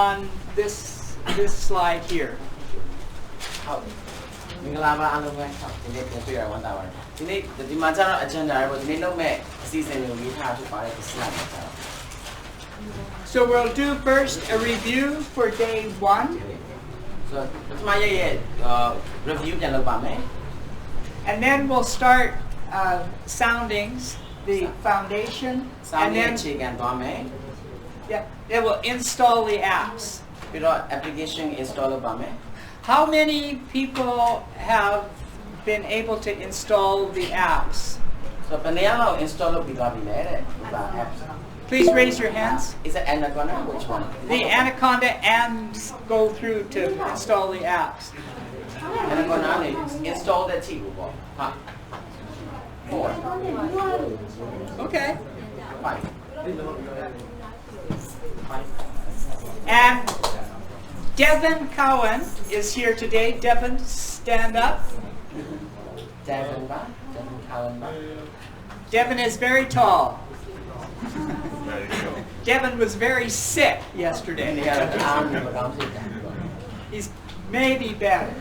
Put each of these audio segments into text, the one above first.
on this slide here. So we'll do first a review for day 1. So, review and then we'll start soundings, the foundation, and then it will install the apps. Application install. How many people have been able to install the apps? So, install apps. Please raise your hands. Is it Anaconda? Which one? The Anaconda and go through to install the apps. Anaconda install the TV. 4. Okay. 5. And Devin Cowan is here today. Devin, stand up. Devin is very tall. Devin was very sick yesterday. He's maybe better.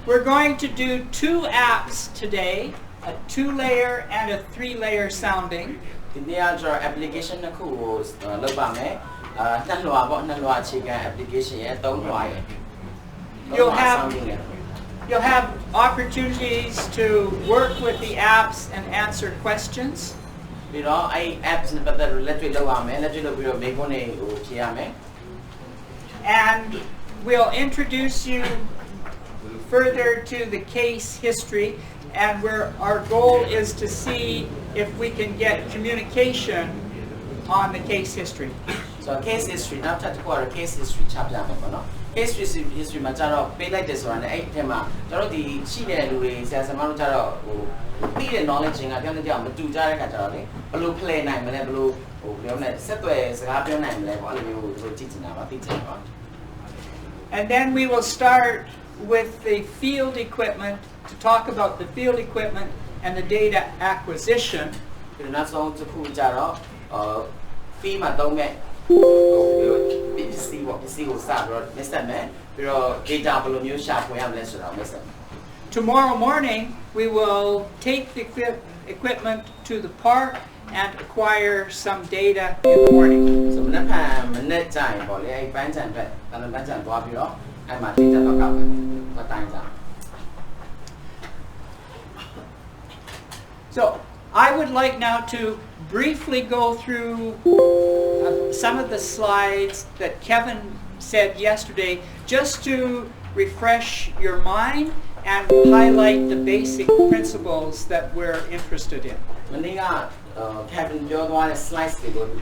We're going to do 2 apps today, a 2-layer and a 3-layer sounding. Application You'll have opportunities to work with the apps and answer questions. And we'll introduce you further to the case history, and our goal is to see if we can get communication on the case history. So case history, now to go case history chapter. Case history, pay like this one. The knowledge in blue play blue and then we will start with the field equipment to talk about the field equipment and the data acquisition. Tomorrow morning, we will take the equipment to the park and acquire some data in the morning. So I would like now to briefly go through some of the slides that Kevin said yesterday, just to refresh your mind and highlight the basic principles that we're interested in. Kevin, you're the slides to go to the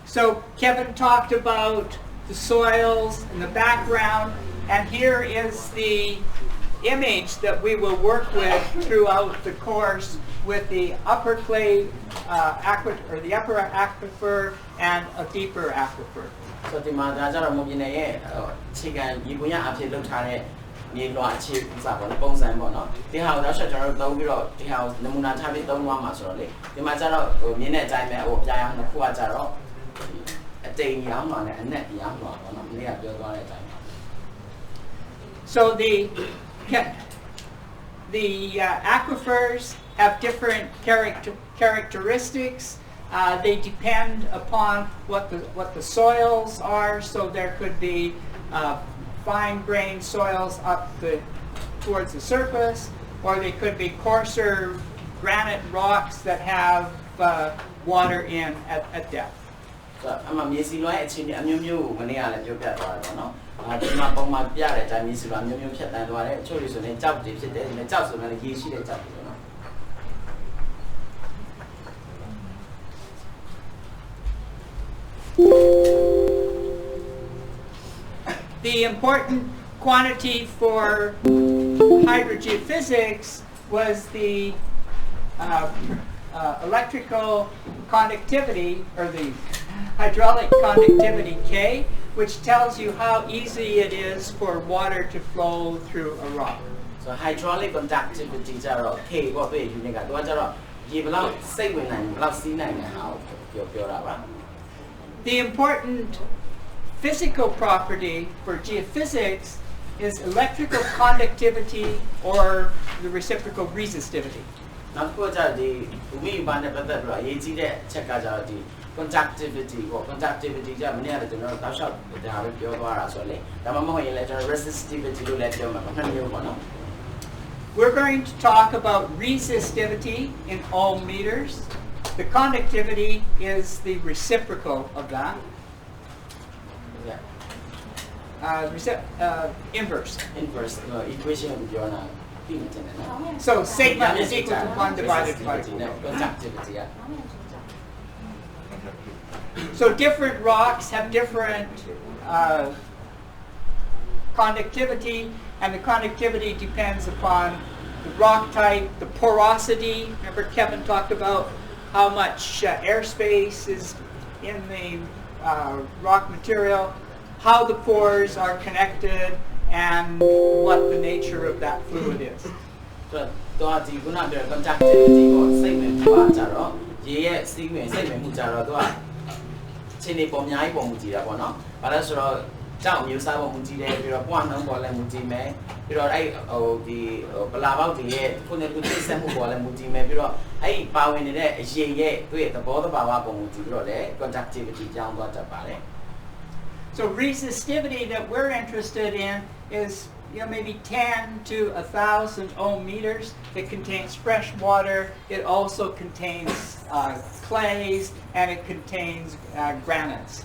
So Kevin talked about the soils and the background, and here is the image that we will work with throughout the course with the upper clay aquifer, the upper aquifer, and a deeper aquifer. So the Madra Mobine chicken, you will have to look at it. You know, achieve some bones and whatnot. The house, the shutter, the bureau, the house, the moon, and have it done 1 month only. The Mazaro, Minute time, or Giant, the Kuazaro, a day young one, and net young one, near your time. So the aquifers have different characteristics. They depend upon what the soils are. So there could be fine-grained soils up towards the surface, or they could be coarser granite rocks that have water in at depth. So I'm a missing light in a new when they are at your bed. I did my piano, I miss you, I'm new chat, and what I told you, so they jumped it, and the jobs of the she they jumped. The important quantity for hydrogeophysics was the electrical conductivity, or the hydraulic conductivity K, which tells you how easy it is for water to flow through a rock. So hydraulic conductivity ကြတော့ K ပေါ့သူ့ unit ကသူကကြတော့ရေဘယ်လောက်စိတ်ဝင်နိုင်ဘယ်လောက်စီးနိုင်တဲ့ဟာကိုပြောတာပါ The important physical property for geophysics is electrical conductivity or the reciprocal resistivity. နောက်တစ်ခုကကြတော့ဒီဘူမိဥပါနဲ့ပတ်သက်ပြီးတော့အရေးကြီးတဲ့အချက်ကကြတော့ဒီ conductivity ပေါ့ conductivity ကမနေ့ကလည်းကျွန်တော်တို့တောက်လျှောက်ဒါပဲပြောသွားတာဆိုတော့လေဒါမှမဟုတ်ရင်လည်းကျွန်တော် resistivity လို့လည်းပြောမှာပေါ့နှစ်မျိုးပေါ့နော် We're going to talk about resistivity in ohm meters. The conductivity is the reciprocal of that. Inverse. Inverse equation ကိုပြောတာပြီးနေတယ်နော် So sigma is equal to 1 divided by 4. conductivity က So different rocks have different conductivity, and the conductivity depends upon the rock type, the porosity. Remember Kevin talked about how much airspace is in the rock material, how the pores are connected, and what the nature of that fluid is. ဆိုတော့ဒီခုနပြော conductivity ကိုစိတ်ဝင်ပါကြတော့ရေရဲ့စီးဝင်စိတ်ဝင်မှုကြတော့သူကချင်းနေပုံအများကြီးပုံမူကြည့်တာပေါ့နော်။ဘာလဲဆိုတော့ကြောက်မျိုးစားပုံမူကြည့်တယ်ပြီးတော့ပွားနှုံးပေါ်လည်းမူကြည့်မယ်ပြီးတော့အဲ့ဒီပလာပေါက်တွေရဲ့ခုနကသူသိဆက်မှုပေါ်လည်းမူကြည့်မယ်ပြီးတော့အဲ့ပါဝင်နေတဲ့အရေးရဲ့သူ့ရဲ့သဘောတဘာဝပုံမူကြည့်ပြီးတော့လည်း conductivity ကြောင်းသွားတတ်ပါတယ် So resistivity that we're interested in is maybe 10 to 1,000 ohm meters. It contains fresh water. It also contains clays, and it contains granites.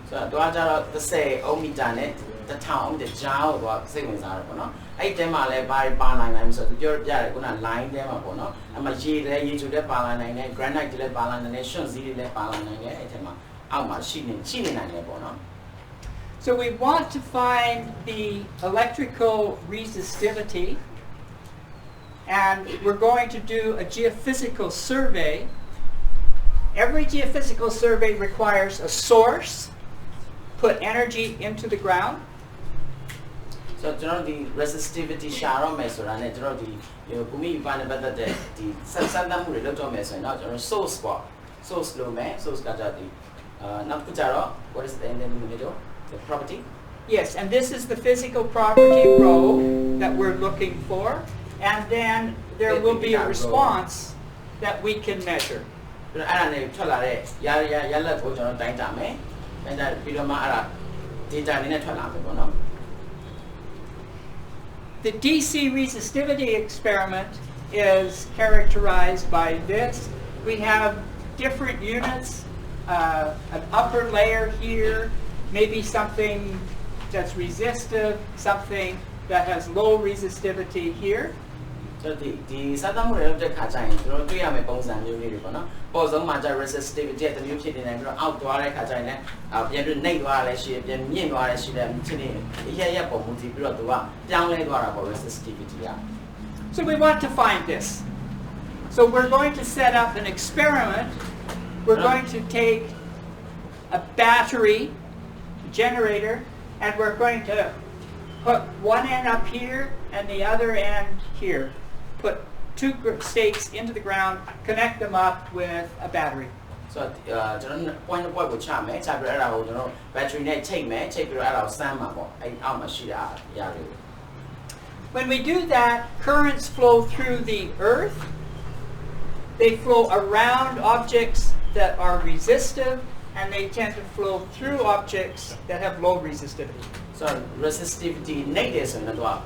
So တော့ကြတော့30 ohm meter နဲ့1000 ohm တဲ့ကြားတော့စိတ်ဝင်စားတယ်ပေါ့နော်အဲ့တဲမှာလည်းဘာပါနိုင်နိုင်ဆိုတော့ပြောပြရတယ်ခုန line တဲမှာပေါ့နော်အမရေလည်းရေချိုတဲ့ပါလာနိုင်တယ် granite တွေလည်းပါလာနိုင်တယ် ရွှံ့စည်းတွေလည်းပါလာနိုင်တယ်အဲ့ထဲမှာအောက်မှာရှိနေနိုင်တယ်ပေါ့နော် So we want to find the electrical resistivity, and we're going to do a geophysical survey. Every geophysical survey requires a source, put energy into the ground. So ကျွန်တော်ဒီ resistivity ရှာတော့မယ်ဆိုတာနဲ့ကျွန်တော်ဒီဘူမိဥပါနဲ့ပတ်သက်တဲ့ဒီစမ်းသပ်မှုတွေလုပ်တော့မယ်ဆိုရင်တော့ကျွန်တော် source ပေါ့ source လို့မယ် source ကကြတော့ဒီနောက်တစ်ခုကြတော့ what is the middle the property Yes, and this is the physical property rho that we're looking for, and then there will be a response that we can measure. အဲ့ဒါနဲ့ထွက်လာတဲ့ရလက်ကိုကျွန်တော်တိုင်းတာမယ်တိုင်းတာပြီးတော့မှအဲ့ဒါ data တွေနဲ့ထွက်လာမယ်ပေါ့နော် The DC resistivity experiment is characterized by this. We have different units, an upper layer here, maybe something that's resistive, something that has low resistivity here. So ဒီစမ်းသပ်မှုတွေလုပ်တဲ့ခါကျရင်ကျွန်တော်တွေ့ရမယ့်ပုံစံမျိုးလေးတွေပေါ့နော်ပေါ်ဆုံးမှာကျ resistivity တစ်မျိုးဖြစ်နေတယ်ပြီးတော့အောက်သွားတဲ့ခါကျရင်လည်းပြန်ပြီးနှိပ်သွားရလဲရှိတယ်ပြန်မြင့်သွားရရှိတယ်ချင်းနေရပုံမူတည်ပြီးတော့သူကပြောင်းလဲသွားတာပေါ့ resistivity က So we want to find this. So we're going to set up an experiment. We're going to take a battery generator, and we're going to put one end up here and the other end here. Put two stakes into the ground, connect them up with a battery. So ကျွန်တော် point ကိုချမယ်ချပြီးအဲ့ဒါကိုကျွန်တော် battery နဲ့ချိန်မယ်ချိန်ပြီးတော့အဲ့ဒါကိုစမ်းမှာပေါ့အဲ့အောက်မှာရှိတာရတယ် When we do that, currents flow through the earth. They flow around objects that are resistive, and they tend to flow through objects that have low resistivity. So resistivity နဲ့တယ်ဆိုရင်တော့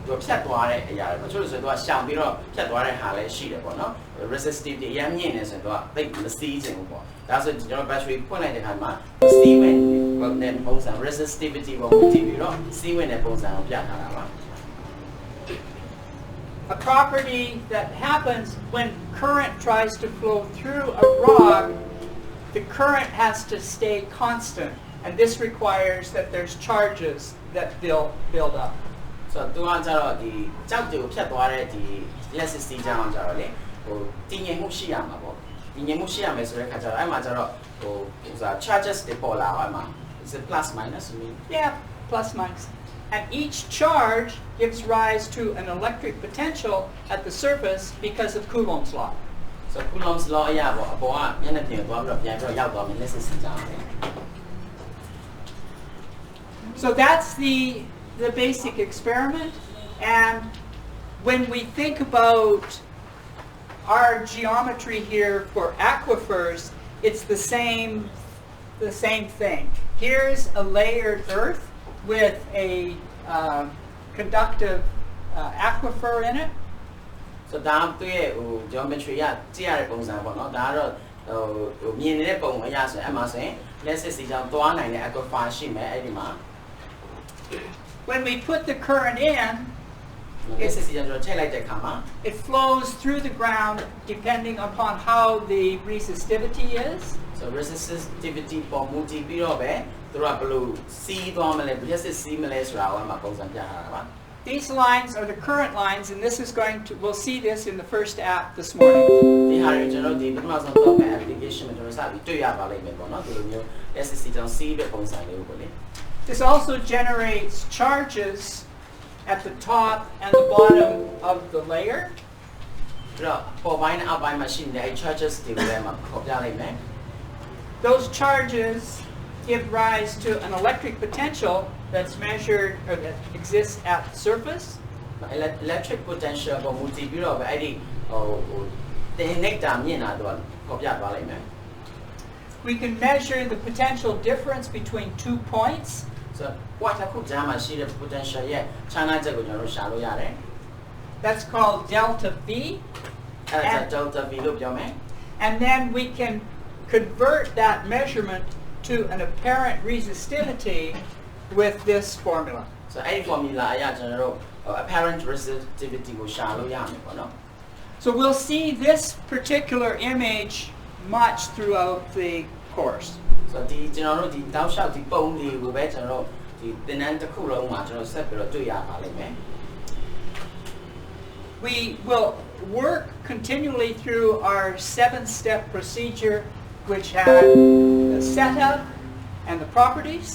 သူဖြတ်သွားတဲ့အရာတွေတချို့ဆိုတော့ရှောင်ပြီးတော့ဖြတ်သွားတဲ့ဟာလည်းရှိတယ်ပေါ့နော် resistivity အရင်မြင့်နေဆိုတော့သိမစီးချင်ဘူးပေါ့ဒါဆိုကျွန်တော် battery ဖွင့်လိုက်တဲ့အခါမှာစီးဝင်တဲ့ပုံစံ resistivity ကိုမူတည်ပြီးတော့စီးဝင်တဲ့ပုံစံကိုပြထားတာပါ A property that happens when current tries to flow through a rock, the current has to stay constant, and this requires that there's charges that build up. So သူကကြတော့ဒီကြောက်တွေကိုဖြတ်သွားတဲ့ဒီ electricity ကြောင့်ကြတော့လေဟိုတည်ငြိမ်မှုရှိရမှာပေါ့တည်ငြိမ်မှုရှိရမယ်ဆိုတဲ့ခါကျတော့အဲ့မှာကျတော့ဟိုcharges တွေပေါ်လာအောင်အဲ့မှာ Is it plus minus? I mean, Yeah, plus minus. And each charge gives rise to an electric potential at the surface because of Coulomb's law. so Coulomb's law အရပေါ့အပေါ်ကမျက်နှာပြင်သွားပြီးတော့ပြန်ပြီးတော့ရောက်သွားမယ်လက်စစ်စီကြောင်းတယ် So that's the basic experiment. And when we think about our geometry here for aquifers, it's the same thing. Here's a layered earth with a conductive aquifer in it. so ဒါသူ့ရဲ့ဟို geometry ကကြည့်ရတဲ့ပုံစံပေါ့နော်ဒါကတော့ဟိုမြင်နေတဲ့ပုံအရဆိုရင်အဲ့မှာဆိုရင်လက်စစ်စီကြောင်းသွားနိုင်တဲ့ aquifer ရှိမယ်အဲ့ဒီမှာ When we put the current in, လက်စစ်စီကြောင်းကျွန်တော်ချိန်လိုက်တဲ့အခါမှာ it flows through the ground depending upon how the resistivity is. so resistivity ပေါ်မူတည်ပြီးတော့ပဲသူတို့ကဘယ်လိုစီးသွားမလဲလက်စစ်စီးမလဲဆိုတာကိုအဲ့မှာပုံစံပြထားတာပါ These lines are the current lines, and this is we'll see this in the first app this morning. ဒီဟာတွေကျွန်တော်ဒီပထမဆုံးသုံးမဲ့ application မှာကျွန်တော်စပြီးတွေ့ရပါလိမ့်မယ်ပေါ့နော်ဒီလိုမျိုး SSC ကြောင့်စီးတဲ့ပုံစံလေးကိုပေါ့လေ This also generates charges at the top and the bottom of the layer. ပြီးတော့ပေါ်ပိုင်းနဲ့အောက်ပိုင်းမှာရှိနေတဲ့ charges တွေကိုလည်းမှာခေါ်ပြလိုက်မယ် Those charges give rise to an electric potential that's measured or that exists at the surface. electric potential ပေါ်မူတည်ပြီးတော့ပဲအဲ့ဒီဟိုတင်နေတာမြင်တာတော့ခေါ်ပြသွားလိုက်မယ် We can measure the potential difference between 2 points. so what အခုကြားမှာရှိတဲ့ potential ရဲ့ခြားနားချက်ကိုကျွန်တော်တို့ရှာလို့ရတယ် That's called delta V. အဲ့ဒါ delta V လို့ပြောမယ် And then we can convert that measurement to an apparent resistivity with this formula. so အဲ့ဒီ formula အရကျွန်တော်တို့ apparent resistivity ကိုရှာလို့ရမယ်ပေါ့နော် So we'll see this particular image much throughout the course. so ဒီကျွန်တော်တို့ဒီတောက်လျှောက်ဒီပုံလေးကိုပဲကျွန်တော်တို့ဒီသင်တန်းတစ်ခုလုံးမှာကျွန်တော်ဆက်ပြီးတော့တွေ့ရပါလိမ့်မယ် We will work continually through our 7-step procedure, which had the setup and the properties.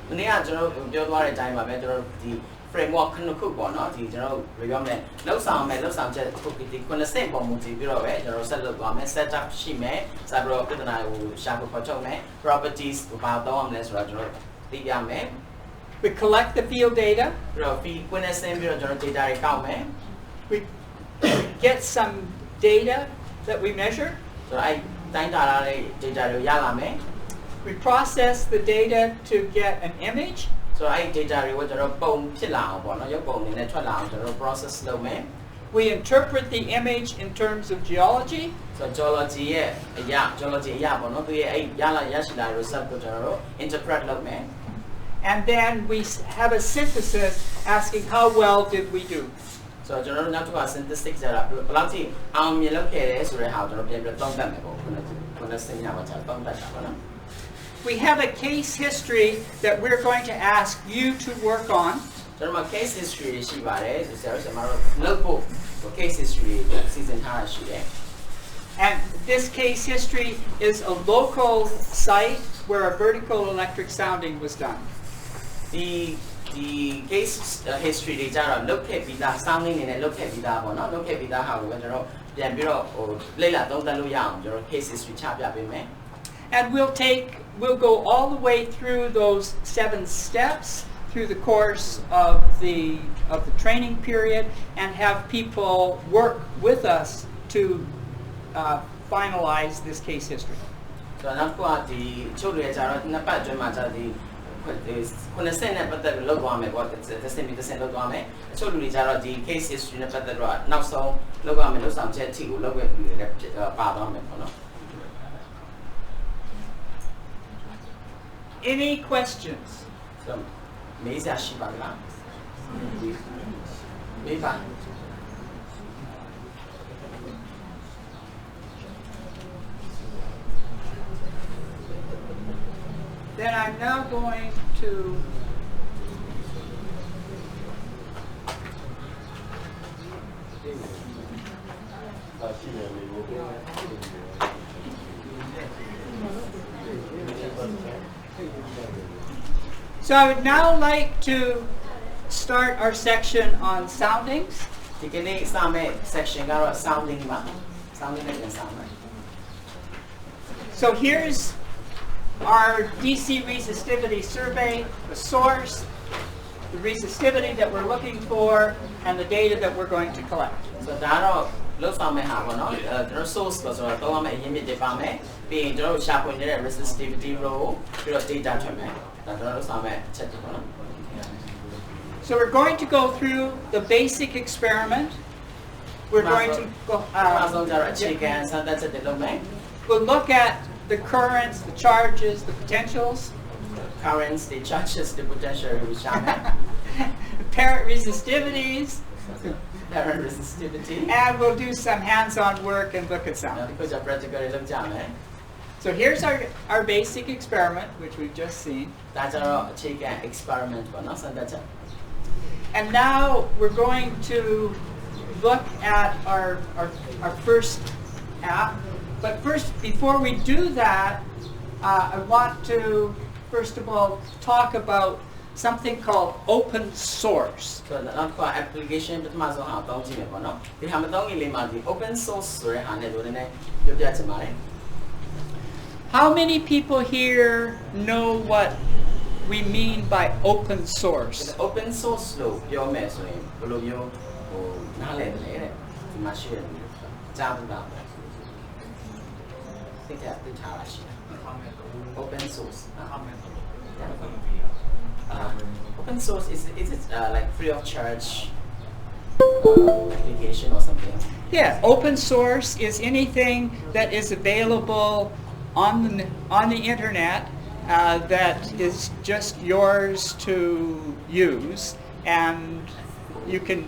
ဒီနေ့ကကျွန်တော်တို့ပြောသွားတဲ့အတိုင်းပါပဲကျွန်တော်တို့ဒီ framework ခုပေါ့နော်ဒီကျွန်တော်တို့ပြောမယ်လောက်ဆောင်ချက်ခုဒီ90ပုံမူတည်ပြီးတော့ပဲကျွန်တော်ဆက်လုပ်သွားမယ် setup ရှိမယ်စပြီးတော့ပြဿနာကိုရှာဖွေဖော်ထုတ်မယ် properties ဘာတော့အောင်လဲဆိုတော့ကျွန်တော်သိရမယ် We collect the field data. ပြီးတော့ feed ကွင်းနဲ့ဆင်းပြီးတော့ကျွန်တော် data တွေကောက်မယ် We get some data that we measure. ဆိုတော့အဲ့တိုင်းတာရတဲ့ data တွေရလာမယ် We process the data to get an image. ဆိုတော့အဲ့ data တွေကိုကျွန်တော်ပုံဖြစ်လာအောင်ပေါ့နော်ရုပ်ပုံအနေနဲ့ထွက်လာအောင်ကျွန်တော် process လုပ်မယ် We interpret the image in terms of geology. ဆိုတော့ geology ရဲ့အရာ geology အရာပေါ့နော်သူရဲ့အဲ့ရရှိလာ result ကိုကျွန်တော်တို့ interpret လုပ်မယ် And then we have a synthesis asking how well did we do. ဆိုတော့ကျွန်တော်တို့နောက်တစ်ခါ synthesis ကြတာဘယ်လောက်ထိအောင်မြင်လုပ်ခဲ့တယ်ဆိုတဲ့ဟာကိုကျွန်တော်ပြန်ပြီးသုံးသပ်မယ်ပေါ့ခုနစင်ညာမှာကျွန်တော်သုံးသပ်တာပေါ့နော် We have a case history that we're going to ask you to work on. ကျွန်တော်မှာ case history တွေရှိပါတယ်ဆိုတော့ကျွန်တော်တို့လုပ်ဖို့ case history တွေစီစဉ်ထားတာရှိတယ် And this case history is a local site where a vertical electric sounding was done. The case history တွေကြတော့လုပ်ခဲ့ပြီးသား sounding နေနဲ့လုပ်ခဲ့ပြီးသားပေါ့နော်လုပ်ခဲ့ပြီးသားဟာကိုပဲကျွန်တော်ပြန်ပြီးတော့ဟိုလေ့လာသုံးသပ်လို့ရအောင်ကျွန်တော် case history ချပြပေးမယ် And we'll go all the way through those 7 steps through the course of the training period and have people work with us to finalize this case history. ဆိုတော့နောက်တစ်ခုကဒီချုပ်တွေကြတော့နှစ်ပတ်အတွင်းမှာကျတော့ဒီ90နဲ့ပတ်သက်ပြီးလုပ်သွားမယ်ပေါ့10လုပ်သွားမယ်အချို့လူတွေကြတော့ဒီ case history နဲ့ပတ်သက်တော့နောက်ဆုံးလုပ်ရမယ်လုပ်ဆောင်ချက်အထိကိုလုပ်ခဲ့ပြီးလည်းပါသွားမယ်ပေါ့နော် Any questions? ဆိုတော့မေးစရာရှိပါလားမေးပါ Then I'm now going to So I would now like to start our section on soundings. ဒီကနေ့စမယ့် section ကတော့ sounding ပါ sounding နဲ့ပြန်စမယ် So here's our DC resistivity survey, the source, the resistivity that we're looking for, and the data that we're going to collect. so ဒါကတော့လောက်ဆောင်မဲ့ဟာပေါ့နော်ကျွန်တော် source လို့ဆိုတော့သုံးရမယ့်အရင်းမြစ်တွေပါမယ်ပြီးရင်ကျွန်တော်ရှာဖွေနေတဲ့ resistivity row ပြီးတော့ data ထွက်မယ်ဒါကျွန်တော်လောက်ဆောင်မဲ့အချက်တွေပေါ့နော် So we're going to go through the basic experiment. We're going to go, we'll look at the currents, the charges, the potentials, currents, the charges, the potential, apparent resistivities, apparent resistivity, and we'll do some hands-on work and look at sound. So here's our basic experiment, which we've just seen. That's our experiment, but not that. And now we're going to look at our first app. But first, before we do that, I want to, first of all, talk about something called open source. So that's our application, but my son has done it, no? We have done it. Open source, How many people here know what we mean by open source? Open source, your message, below your machine. Open source. Open source is it like free of charge application or something? Yeah, open source is anything that is available on the internet that is just yours to use, and you can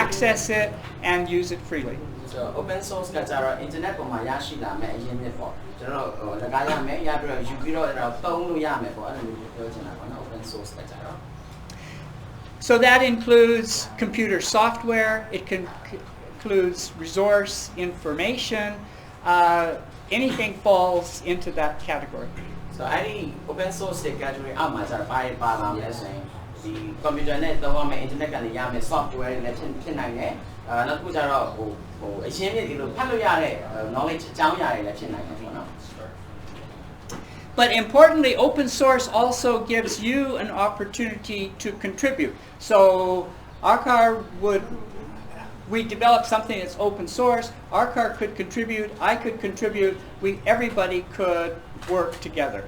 access it and use it freely. So open source ကကြတော့ internet ပေါ်မှာရရှိလာမယ့်အရင်းမြစ်ပေါ့ကျွန်တော်တို့လကားရမယ်ရပြီးတော့ယူပြီးတော့သုံးလို့ရမယ်ပေါ့အဲ့လိုမျိုးပြောချင်တာပေါ့နော် open source ကကြတော့ So that includes computer software, it includes resource information, anything falls into that category. So any open source category အောက်မှာကျတော့ဘာပါလာမလဲဆိုရင်ဒီ computer နဲ့သုံးရမယ့် internet ကနေရမယ့် software တွေလည်းဖြစ်နိုင်တယ်နောက်တစ်ခုကျတော့ဟိုအရှင်းမြစ်ဒီလိုဖတ်လို့ရတဲ့ knowledge အကြောင်းအရာတွေလည်းဖြစ်နိုင်တယ်ပေါ့နော် But importantly, open source also gives you an opportunity to contribute. So we develop something that's open source, Arcar could contribute, I could contribute, everybody could work together.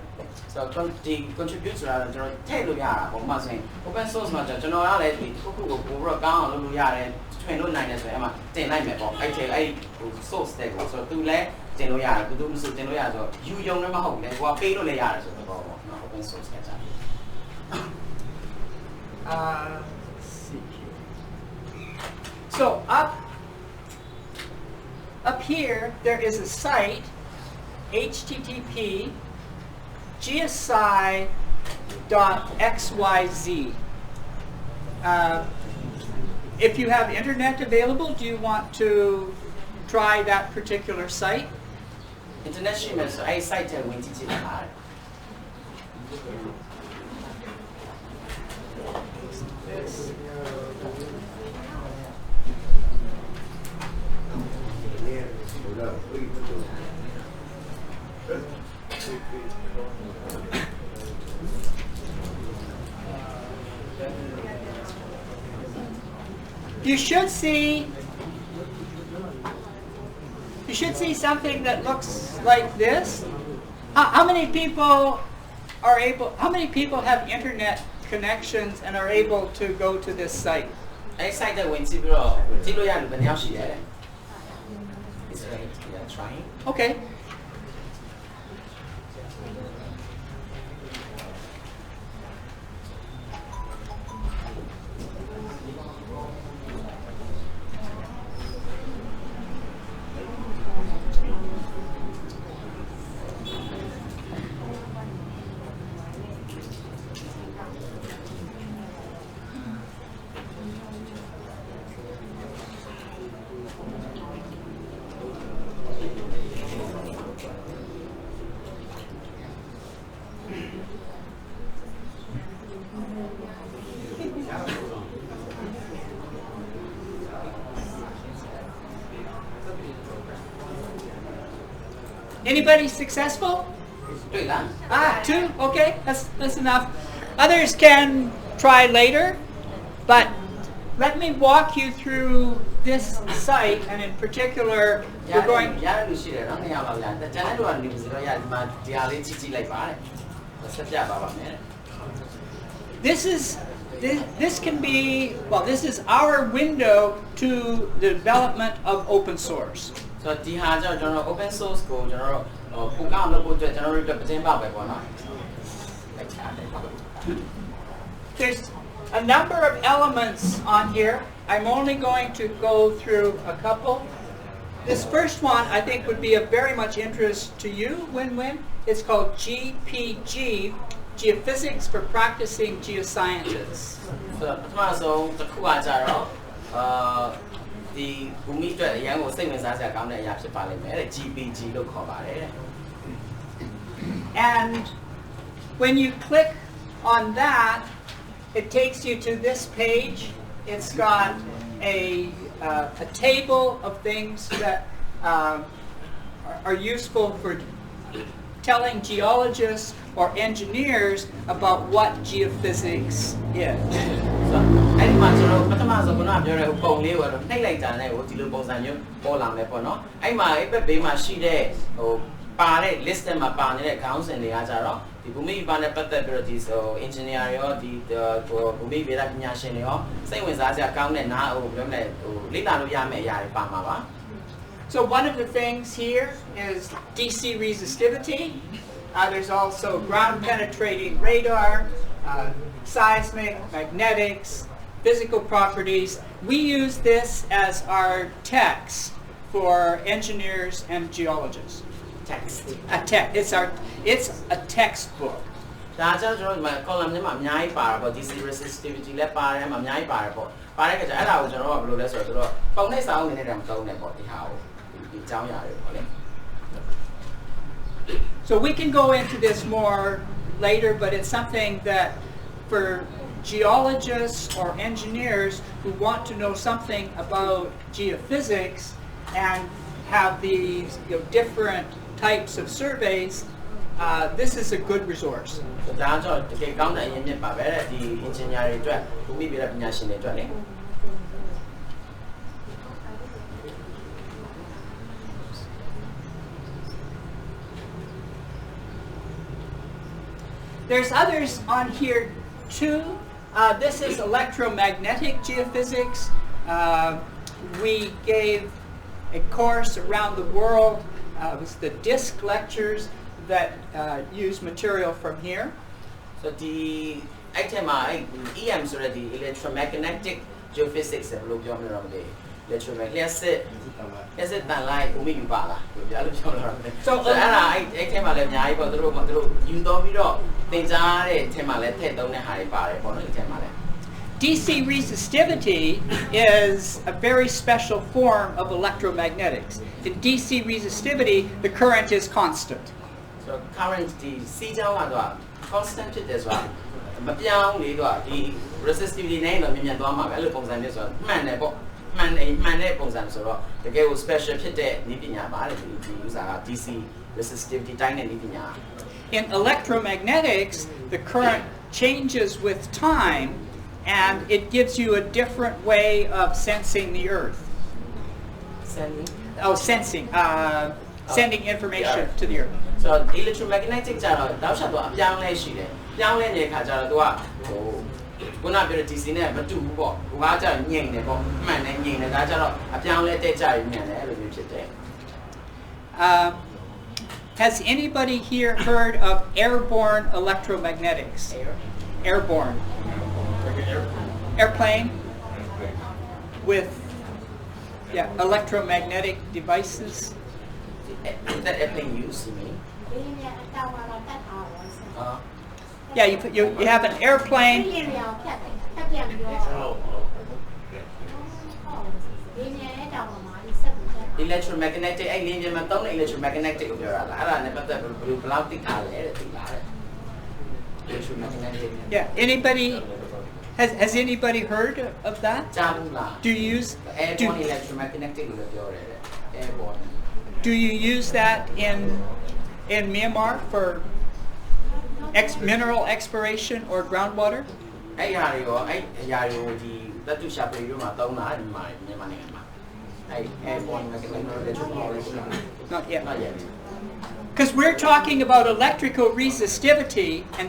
So the contribute ဆိုတာကျွန်တော်ထည့်လို့ရတာပေါ့မှဆိုရင် open source မှာကျွန်တော်လည်းဒီတစ်ခုကိုပို့ပြီးတော့ကောင်းအောင်လုပ်လို့ရတယ်ထွင်လို့နိုင်တယ်ဆိုရင်အဲ့မှာတင်လိုက်မယ်ပေါ့အဲ့ဒီအဲ့ source တွေကိုဆိုတော့သူလည်းတင်လို့ရတယ်သူမဆိုတင်လို့ရဆိုတော့ယူယုံလည်းမဟုတ်ဘူးလေကိုကပေးလို့လည်းရတယ်ဆိုတော့ပေါ့နော် open source ကကြတယ် let's see here. So up here there is a site, http GeoSci.xyz. If you have internet available, do you want to try that particular site? Internet ရှိမယ်ဆိုအဲ့ site ထဲဝင်ကြည့်ကြည့်ပါ You should see something that looks like this. How many people have internet connections and are able to go to this site? Hey, site ထဲဝင်ကြည့်ပြီးတော့ကြည့်လို့ရလို့ဘယ်နှယောက်ရှိလဲ It's right. We are trying. Okay. Anybody successful? တွေ့လား 2. Okay, that's enough. Others can try later, but let me walk you through this site, and in particular, we're going. ရတဲ့လူရှိတယ်နော်2ယောက်လောက်ရတယ်ကျန်တဲ့လူကနေပြီးတော့ဒီမှာဒီဟာလေးကြည့်လိုက်ပါတဲ့ဆက်ပြပါပါမယ် This can be, well, this is our window to the development of open source. ဆိုတော့ဒီဟာကျတော့ကျွန်တော် open source ကိုကျွန်တော်တို့ပိုကောင်းလုပ်ဖို့အတွက်ကျွန်တော်တို့အတွက်ပတင်းပေါက်ပဲပေါ့နော် There's a number of elements on here. I'm only going to go through a couple. This first one I think would be of very much interest to you, Win-Win. It's called GPG, Geophysics for Practicing Geosciences. ဆိုတော့ပထမဆုံးတစ်ခုကကြတော့ဒီဘူမိအတွက်အရန်ကိုစိတ်ဝင်စားစရာကောင်းတဲ့အရာဖြစ်ပါလိမ့်မယ်တဲ့ GPG လို့ခေါ်ပါတယ်တဲ့ And when you click on that, it takes you to this page. It's got a table of things that are useful for telling geologists or engineers about what geophysics is. အဲ့ဒီမှာကျွန်တော်ပထမဆုံးကပြောတဲ့ပုံလေးကိုတော့နှိပ်လိုက်တာနဲ့ဟိုဒီလိုပုံစံမျိုးပေါ်လာမယ်ပေါ့နော်အဲ့မှာအဲ့ဘက်ဘေးမှာရှိတဲ့ဟိုပါတဲ့ list ထဲမှာပါနေတဲ့ခေါင်းစဉ်တွေကကြတော့ဒီဘူမိပါနဲ့ပတ်သက်ပြီးတော့ဒီဆို engineer ရောဒီဘူမိဗေဒပညာရှင်တွေရောစိတ်ဝင်စားစရာကောင်းတဲ့နားဟိုပြောမလဲဟိုလေ့လာလို့ရမယ့်အရာတွေပါမှာပါ So one of the things here is DC resistivity. There's also ground penetrating radar, seismic, magnetics, physical properties. We use this as our text for engineers and geologists. text It's a textbook. ဒါကြောင့်ကျွန်တော်ဒီမှာ column ထဲမှာအများကြီးပါတာပေါ့ DC resistivity လည်းပါတယ်မှာအများကြီးပါတယ်ပေါ့ပါတဲ့ခါကျအဲ့ဒါကိုကျွန်တော်ကဘယ်လိုလဲဆိုတော့ပုံနှိပ်စာအုပ်အနေနဲ့တောင်မသုံးနဲ့ပေါ့ဒီဟာကိုဒီအကြောင်းအရာတွေပေါ့လေ So we can go into this more later, but it's something that for geologists or engineers who want to know something about geophysics and have these different types of surveys, this is a good resource. ဒါကြောင့်တကယ်ကောင်းတဲ့အရင်မြစ်ပါပဲတဲ့ဒီ engineer တွေအတွက်ဘူမိဗေဒပညာရှင်တွေအတွက်လေ There's others on here too. This is electromagnetic geophysics. We gave a course around the world. It was the DISC lectures that use material from here. So the item EM ဆိုတဲ့ဒီ electromagnetic geophysics ဘယ်လိုပြောမလဲတော့မသိ electromagnetic လက်စစ်တန်လိုက်ဘူမိယူပါလားပြောလို့ပြောလို့တော့မသိ So အဲ့ဒါအဲ့ထဲမှာလည်းအများကြီးပေါ့သူတို့ယူတော့ပြီးတော့သင်ကြားတဲ့အထဲမှာလည်းထည့်သုံးတဲ့ဟာတွေပါတယ်ပေါ့နော်ဒီထဲမှာလည်း DC resistivity is a very special form of electromagnetics. In DC resistivity, the current is constant. So current ဒီ C ကြောင်းကတော့ constant ဖြစ်တယ်ဆိုတာမပြောင်းလေတော့ဒီ resistivity နဲ့တော့မြန်သွားမှာပဲအဲ့လိုပုံစံမျိုးဆိုတော့မှန်တယ်ပေါ့မှန်တဲ့ပုံစံဆိုတော့တကယ်ကို special ဖြစ်တဲ့နည်းပညာပါလေဒီ user က DC resistivity တိုင်းတဲ့နည်းပညာ In electromagnetics, the current changes with time, and it gives you a different way of sensing the Earth. Sending information to the Earth. So electromagnetic ကြတော့တောက်ချက်တော့အပြောင်းလဲရှိတယ်ပြောင်းလဲနေတဲ့ခါကျတော့သူကဟိုခုနပြောတဲ့ DC နဲ့မတူဘူးပေါ့ဟိုကကျတော့ညင်တယ်ပေါ့မှန်တယ်ညင်တယ်ဒါကျတော့အပြောင်းလဲတက်ကြရမြန်တယ်အဲ့လိုမျိုးဖြစ်တယ် Has anybody here heard of airborne electromagnetics? Airborne. Airplane with electromagnetic devices. That airplane use you mean? Yeah, you have an airplane. Electromagnetic အဲ့ဒီမြန်မာသုံးတဲ့ electromagnetic ကိုပြောတာလားအဲ့ဒါနဲ့ပတ်သက်ဘယ်လောက်သိထားလဲတဲ့သိလားတဲ့ electromagnetic Yeah, anybody has anybody heard of that? ကြားဘူးလား Do you use airborne electromagnetic လို့ပြောတယ်တဲ့ airborne Do you use that in Myanmar for mineral exploration or groundwater? အဲ့အရာတွေရောအဲ့အရာတွေကိုဒီသတ္တုရှာဖွေရေးမှာသုံးတာမြန်မာနိုင်ငံမှာအဲ့ airborne electromagnetic Not yet. not yet Because we're talking about electrical resistivity and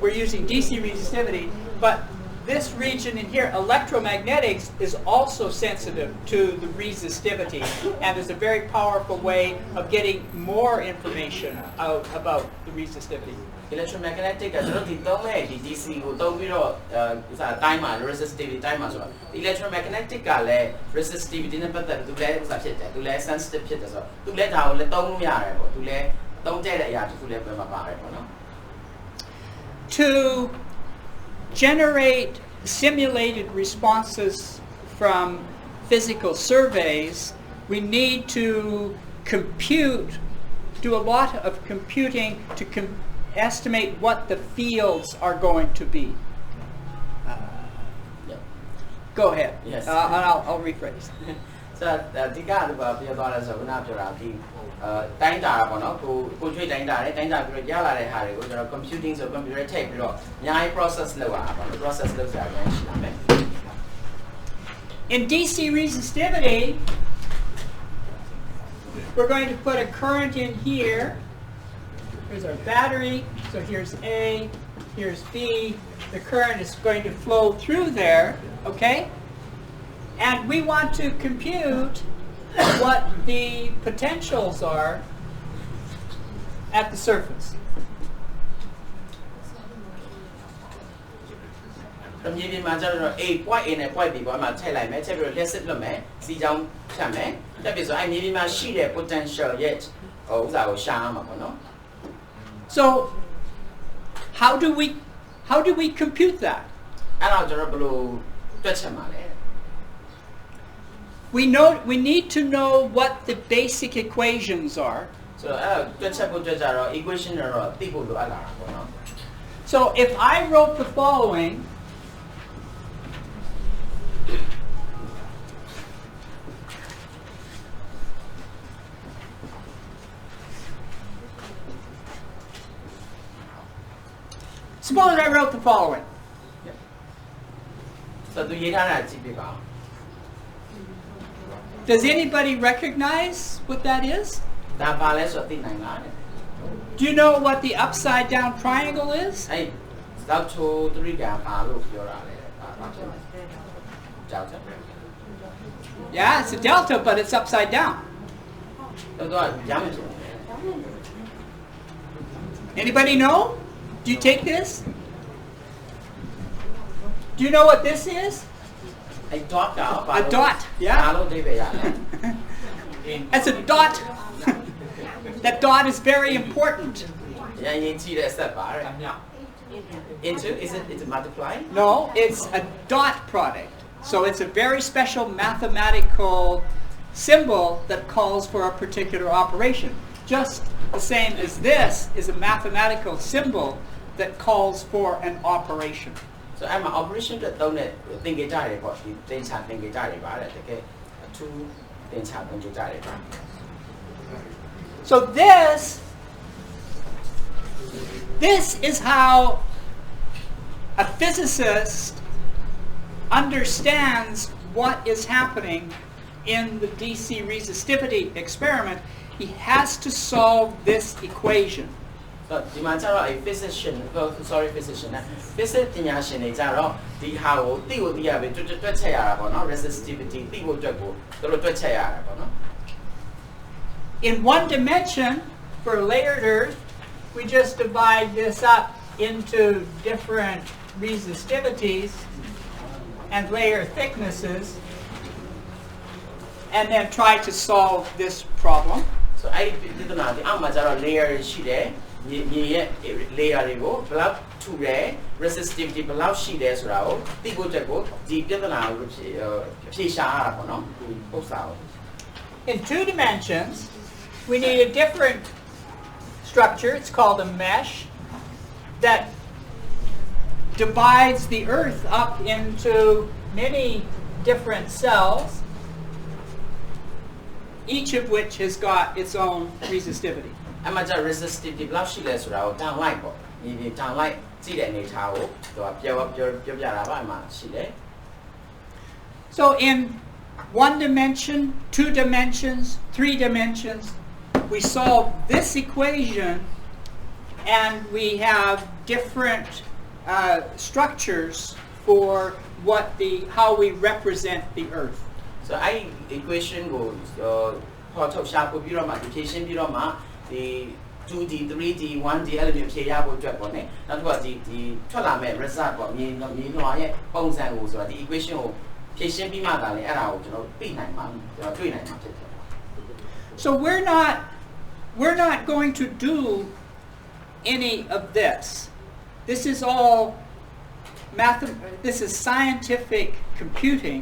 we're using DC resistivity, but this region in here, electromagnetics, is also sensitive to the resistivity and is a very powerful way of getting more information out about the resistivity. electromagnetic ကကျွန်တော်ဒီသုံးမဲ့ဒီ DC ကိုသုံးပြီးတော့ဥစားတိုင်းမှာ resistivity တိုင်းမှာဆိုတော့ electromagnetic ကလည်း resistivity နဲ့ပတ်သက်ပြီးသူလည်းဥစားဖြစ်တယ်သူလည်း sensitive ဖြစ်တယ်ဆိုတော့သူလည်းဒါကိုလည်းသုံးလို့ရတယ်ပေါ့သူလည်းသုံးတဲ့အရာတစ်ခုလည်းပြန်မှာပါတယ်ပေါ့နော် To generate simulated responses from physical surveys, we need to do a lot of computing to estimate what the fields are going to be. Yep. Go ahead. Yes. And I'll rephrase. So ဒီကပြောသွားလဲဆိုတော့ခုနပြောတာဒီတိုင်းတာပေါ့နော်ကိုကျွေးတိုင်းတာတယ်တိုင်းတာပြီးတော့ရလာတဲ့ဟာတွေကိုကျွန်တော် computing ဆို computer ထည့်ပြီးတော့အများကြီး process လုပ်ရတာပေါ့နော် process လုပ်ကြရတယ်ရှိလာမယ် In DC resistivity, we're going to put a current in here. Here's our battery. So here's A, here's B. The current is going to flow through there, okay? And we want to compute what the potentials are at the surface. တမြေပြင်မှာကျတော့ A point A နဲ့ point B ပေါ်မှာထည့်လိုက်မယ်ထည့်ပြီးတော့ less လုပ်မယ်စီချောင်းဖြတ်မယ်တက်ပြီးဆိုအဲ့မြေပြင်မှာရှိတဲ့ potential ရဲ့ဥစားကိုရှာရမှာပေါ့နော် So how do we compute that? အဲ့တော့ကျွန်တော်ဘယ်လိုတွက်ချက်မှာလဲ We need to know what the basic equations are. ဆိုတော့အဲ့တွက်ချက်ဖို့ကြကြတော့ equation တော့သိဖို့လိုအပ်လာတာပေါ့နော် So if I wrote the following, suppose I wrote the following. So သူရေးထားတာကြည့်ပြပါဦး Does anybody recognize what that is? ဒါပါလဲဆိုတော့သိနိုင်လား Do you know what the upside down triangle is? အဲ့တော့ချို3ကပါလို့ပြောတာလေဒါကြောက်တယ် Yeah, it's a delta, but it's upside down. တော့ရမ်းမယ်ဆို Anybody know? Do you take this? Do you know what this is? အဲ့ dot က A dot, ဘာ yeah? လို့သိပဲရလဲ It's a dot. That dot is very important. ရန်ရင်ကြည့်တဲ့ set ပါတဲ့ into is it multiply No, it's a dot product. So it's a very special mathematical symbol that calls for a particular operation. Just the same as this is a mathematical symbol that calls for an operation. so အဲ့မှာ operation အတွက်သုံးတဲ့သင်္ကေတတွေပေါ့ဒီသင်္ချာသင်္ကေတတွေပါတဲ့တကယ်အထူးသင်္ချာသင်္ကေတတွေပါ So this is how a physicist understands what is happening in the DC resistivity experiment. He has to solve this equation. ဆိုတော့ဒီမှာကျတော့အဲ့ physician physician နဲ့ physics ပညာရှင်တွေကျတော့ဒီဟာကိုသိကိုသိရပြီတွက်ချက်ရတာပေါ့နော် resistivity သိဖို့အတွက်ကိုသူတို့တွက်ချက်ရတာပေါ့နော် In one dimension, for layered Earth, we just divide this up into different resistivities and layer thicknesses, and then try to solve this problem. so အဲ့ဒီပြဿနာဒီအောက်မှာကျတော့ layer ရှိတယ်မြေရဲ့ layer တွေကိုဘယ်လောက်ထူတယ် resistivity ဘယ်လောက်ရှိတယ်ဆိုတာကိုသိဖို့အတွက်ကိုဒီပြဿနာကိုဖြေရှာရတာပေါ့နော်ဒီဥစ္စာကို In 2 dimensions, we need a different structure. It's called a mesh that divides the Earth up into many different cells. each of which has got its own resistivity. အဲ့မှာကျ resistivity ဘယ်လောက်ရှိလဲဆိုတာကိုတောင်းလိုက်ပေါ့ဒီတောင်းလိုက်ကြည့်တဲ့အနေထားကိုသူကပြောပြတာပါအဲ့မှာရှိတယ် So in 1 dimension, 2 dimensions, 3 dimensions, we solve this equation and we have different structures for how we represent the Earth. So အဲ့ equation ကိုပေါ်ထုတ်ရှာဖွေပြီးတော့မှဒီဖြည့်ရှင်းပြီးတော့မှဒီ 2D 3D 1D အဲ့လိုမျိုးဖြည့်ရဖို့အတွက်ပေါ့နော်နောက်တစ်ခုကဒီထွက်လာမဲ့ result ပေါ့မြေလွှာရဲ့ပုံစံကိုဆိုတာဒီ equation ကိုဖြည့်ရှင်းပြီးမှသာလေအဲ့ဒါကိုကျွန်တော်သိနိုင်မှာကျွန်တော်တွေ့နိုင်မှာဖြစ်တယ် So we're not going to do any of this. This is all this is scientific computing.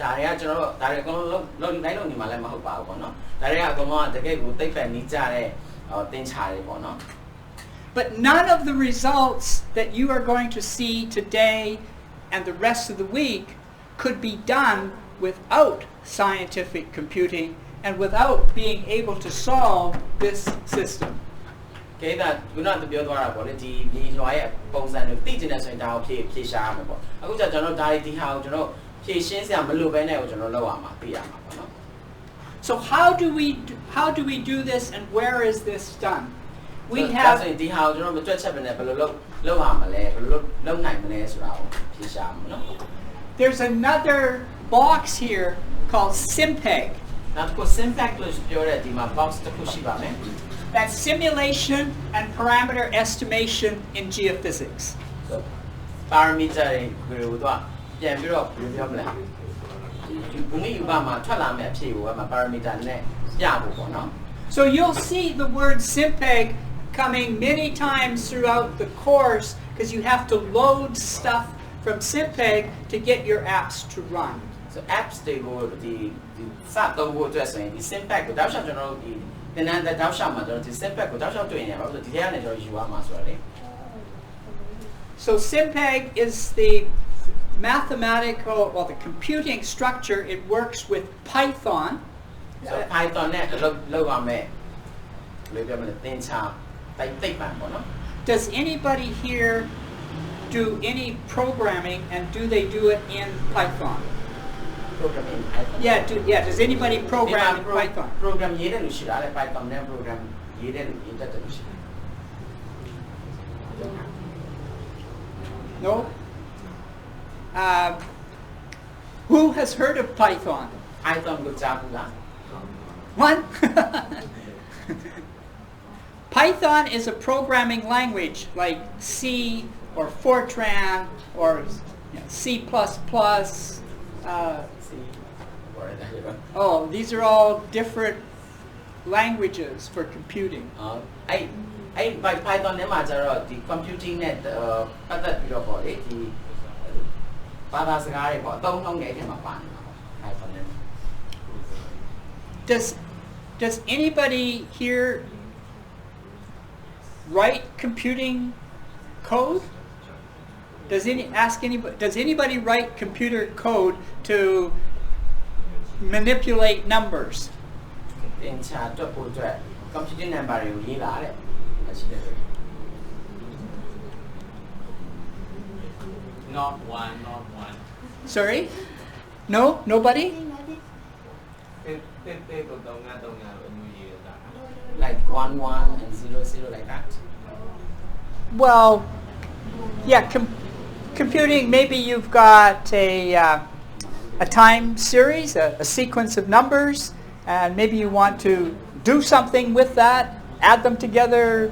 ဒါတွေကကျွန်တော်ဒါတွေအကုန်လုံးလုံးတိုင်းလုံးနေမှာလည်းမဟုတ်ပါဘူးပေါ့နော်ဒါတွေကအကုန်လုံးကတကယ်ကိုသိပ္ပံနည်းကြတဲ့သင်္ချာတွေပေါ့နော် But none of the results that you are going to see today and the rest of the week could be done without scientific computing and without being able to solve this system. ကဲဒါခုနကပြောသွားတာပေါ့လေဒီမြေလွှာရဲ့ပုံစံတွေသိကျင်တဲ့ဆိုရင်ဒါကိုဖြည့်ရှားရမယ်ပေါ့အခုကျကျွန်တော်ဒါတွေဒီဟာကိုကျွန်တော်ဖြည့်ရှင်းစရာမလိုဘဲနဲ့ကိုကျွန်တော်လောက်ရမှာပြရမှာပေါ့နော် So how do we do this and where is this done? We have ဆိုရင်ဒီဟာကိုကျွန်တော်မတွက်ချက်ပဲနဲ့ဘယ်လိုလောက်ရမလဲဘယ်လိုလုပ်နိုင်မလဲဆိုတာကိုဖြည့်ရှားမှာနော် There's another box here called SIMPEG. နောက်တစ်ခု syntax လို့ပြောတဲ့ဒီမှာ box တစ်ခုရှိပါမယ် That's simulation and parameter estimation in geophysics. So parameter တွေကိုတော့ပြန်ပြီးတော့ဘယ်လိုပြောမလဲဒီဘူမိဥပမာထွက်လာမယ့်အဖြစ်ကိုအမှ parameter နဲ့ပြဖို့ပေါ့နော် So you'll see the word SIMPEG coming many times throughout the course because you have to load stuff from SIMPEG to get your apps to run. So apps တွေကိုဒီစတော့ဖို့အတွက်ဆိုရင်ဒီ syntax ကိုတောက်လျှောက်ကျွန်တော်တို့ဒီသင်တန်းတောက်လျှောက်မှာကျွန်တော်ဒီ syntax ကိုတောက်လျှောက်တွေ့နေရပါဘူးဆိုဒီထဲကနေကျွန်တော်ယူရမှာဆိုတာလေ So SIMPEG is the mathematical or the computing structure. It works with Python. So Python နဲ့လောက်ရမယ်ဘယ်လိုပြောမလဲသင်ချာသိပ္ပံပေါ့နော် Does anybody here do any programming and do they do it in Python? programming Does anybody program in Python? program ရေးတဲ့လူရှိတာလေ Python နဲ့ program ရေးတဲ့လူရေးတတ်တယ်လူရှိတယ် No? Who has heard of Python? Python ကိုကြားဘူးလား One? Python is a programming language like C or Fortran or C++. These are all different languages for computing. အဲ့ Python နဲ့မှာကျတော့ဒီ computing နဲ့ပတ်သက်ပြီးတော့ပေါ့လေဒီဘာသာစကားတွေပေါ့အသုံးနှုန်းတွေအဲ့ထဲမှာပါနေတာပေါ့ Python နဲ့ Does anybody here write computing code? Does anybody write computer code to manipulate numbers? သင်ချာတွက်ဖို့အတွက် computing number တွေကိုရေးလာတဲ့ရှိတယ် Not one. Sorry? No? Nobody? like 1 and 0 like that Well, yeah, computing, maybe you've got a time series, a sequence of numbers, and maybe you want to do something with that, add them together,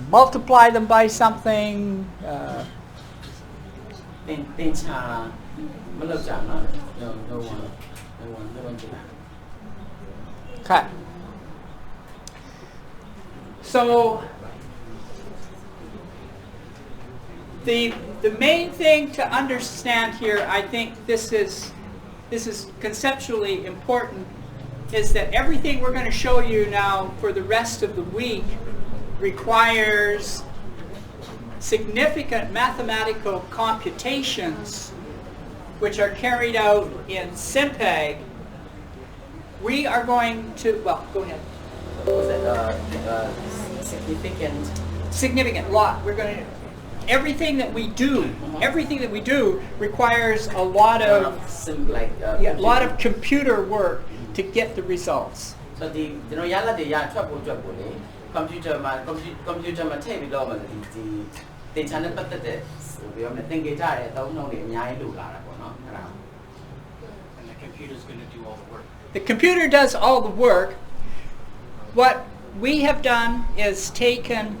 multiply them by something. သင်ချာမလုပ်ကြနော် no one do that Okay. So the main thing to understand here, I think this is conceptually important, is that everything we're going to show you now for the rest of the week requires significant mathematical computations which are carried out in SIMPEG we are going to, well, go ahead. Was it significant? Significant, lot. We're going to, everything that we do requires a lot of, lot of computer work to get the results. So the computer ma take it over the channel but we are think it don't know the and the computer's going to do all the work. The computer does all the work. What we have done is taken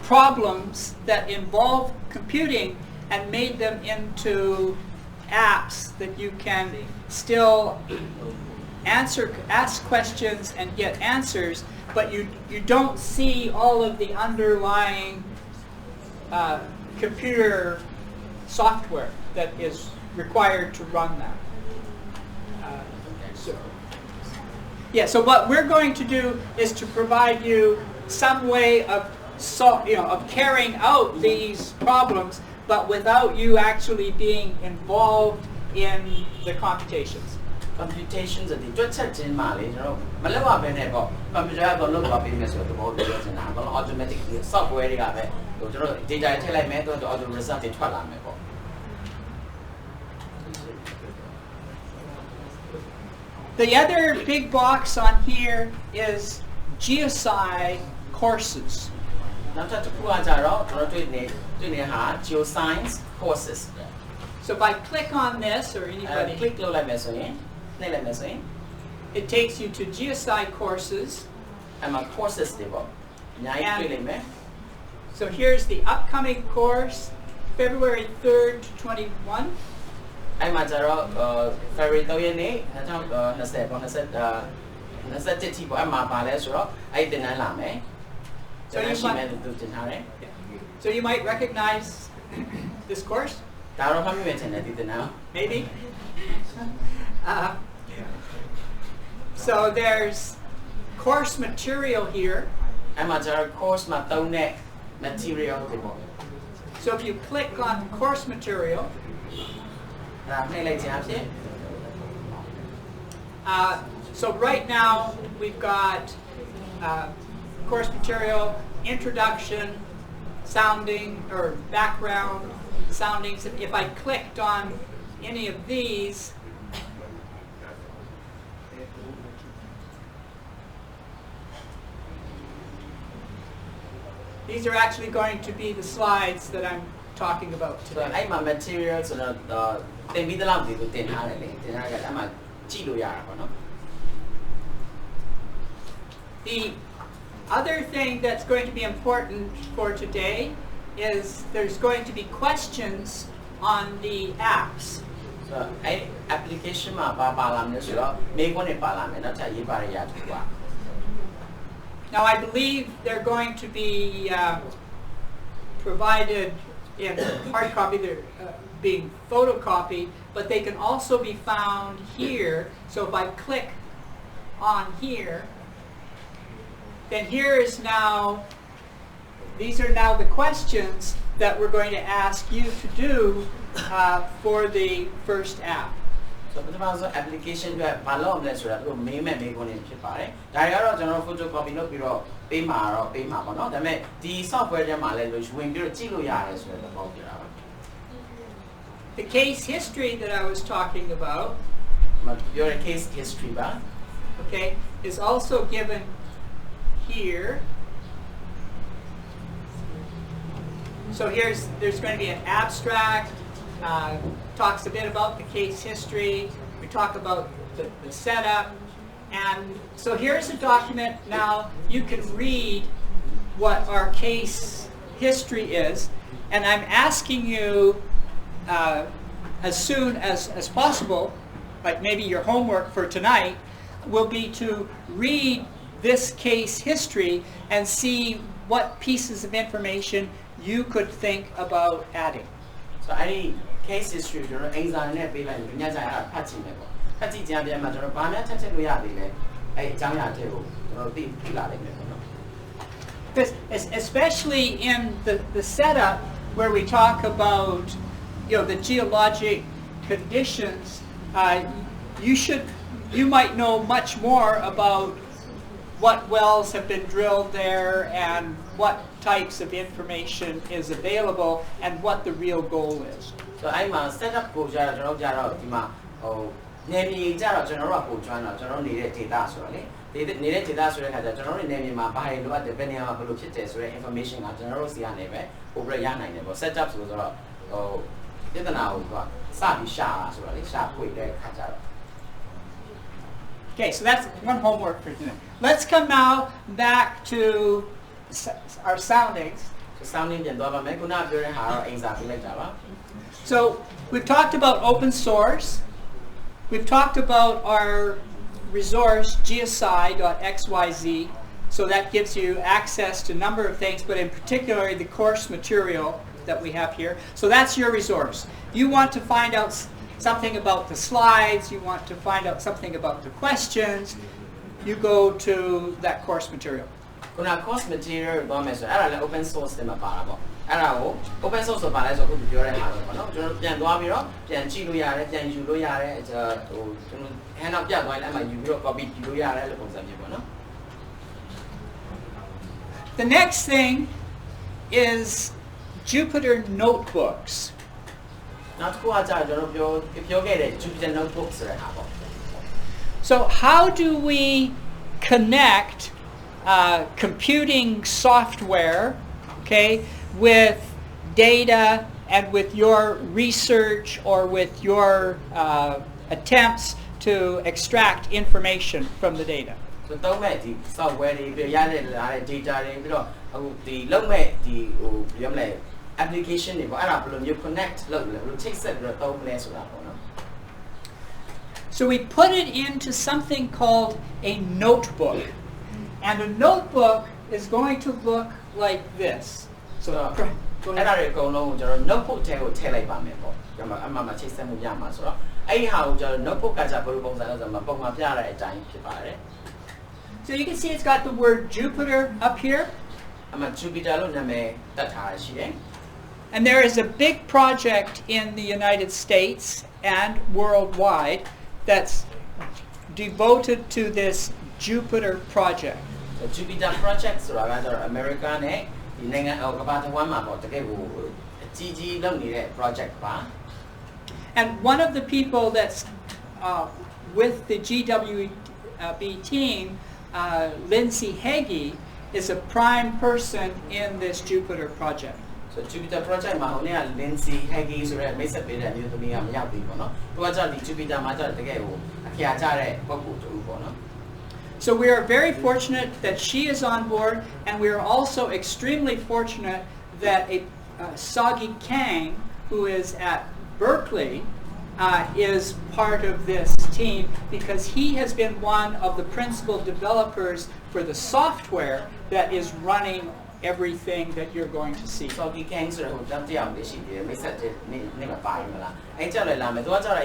problems that involve computing and made them into apps that you can still ask questions and get answers, but you don't see all of the underlying computer software that is required to run that. So what we're going to do is to provide you some way of carrying out these problems, but without you actually being involved in the computations. Computations are the computer automatically software data method or the result The other big box on here is GeoSci courses. Geoscience courses. So if I click on this, or anybody, click it takes you to GeoSci courses. And my courses So here's the upcoming course, February 3rd to 21. I'm at February 3rd, So you might recognize this course? Maybe. So there's course material here. Course material. So if you click on course material, so right now we've got course material, introduction, sounding, or background, soundings. If I clicked on any of these, these are actually going to be the slides that I'm talking about today. So I'm materials The other thing that's going to be important for today is there's going to be questions on the apps. So application Now I believe they're going to be provided in hard copy, they're being photocopied, but they can also be found here. So if I click on here, then here is now, these are now the questions that we're going to ask you to do for the first app. So application the software The case history that I was talking about, your case history okay, is also given here. So there's going to be an abstract, talks a bit about the case history, we talk about the setup, and so here's a document. Now you can read what our case history is, and I'm asking you as soon as possible, like maybe your homework for tonight, will be to read this case history and see what pieces of information you could think about adding. So any case history especially in the setup where we talk about the geologic conditions, you might know much more about what wells have been drilled there and what types of information is available and what the real goal is. So I'm a setup coach. I don't know. Oh, maybe general coach. I don't need it. Data sorry. They need it. Data sorry. I don't need my buy. What the penny of a information. I general see a name. Over a young name. Setups was oh, didn't know. Sabi Shah sorry. Shah quick there. Okay, so that's one homework for today. Let's come now back to our soundings. So we've talked about open source. We've talked about our resource, GeoSci.xyz. So that gives you access to a number of things, but in particular the course material that we have here. So that's your resource. You want to find out something about the slides, you want to find out something about the questions, you go to that course material. Course material open source open source The next thing is Jupyter notebooks. So how do we connect computing software, okay, with data and with your research or with your attempts to extract information from the data? So the software data the application you connect So we put it into something called a notebook. And a notebook is going to look like this. So go ahead. notebook So you can see it's got the word Jupyter up here. And there is a big project in the United States and worldwide that's devoted to this Jupyter project. The Jupyter project so American project. And one of the people that's with the GWB team, Lindsay Hagee, is a prime person in this Jupyter project. So Jupyter project Lindsay Hagee so So we are very fortunate that she is on board, and we are also extremely fortunate that Sagi Kang, who is at Berkeley, is part of this team because he has been one of the principal developers for the software that is running everything that you're going to see. Sagi Kang so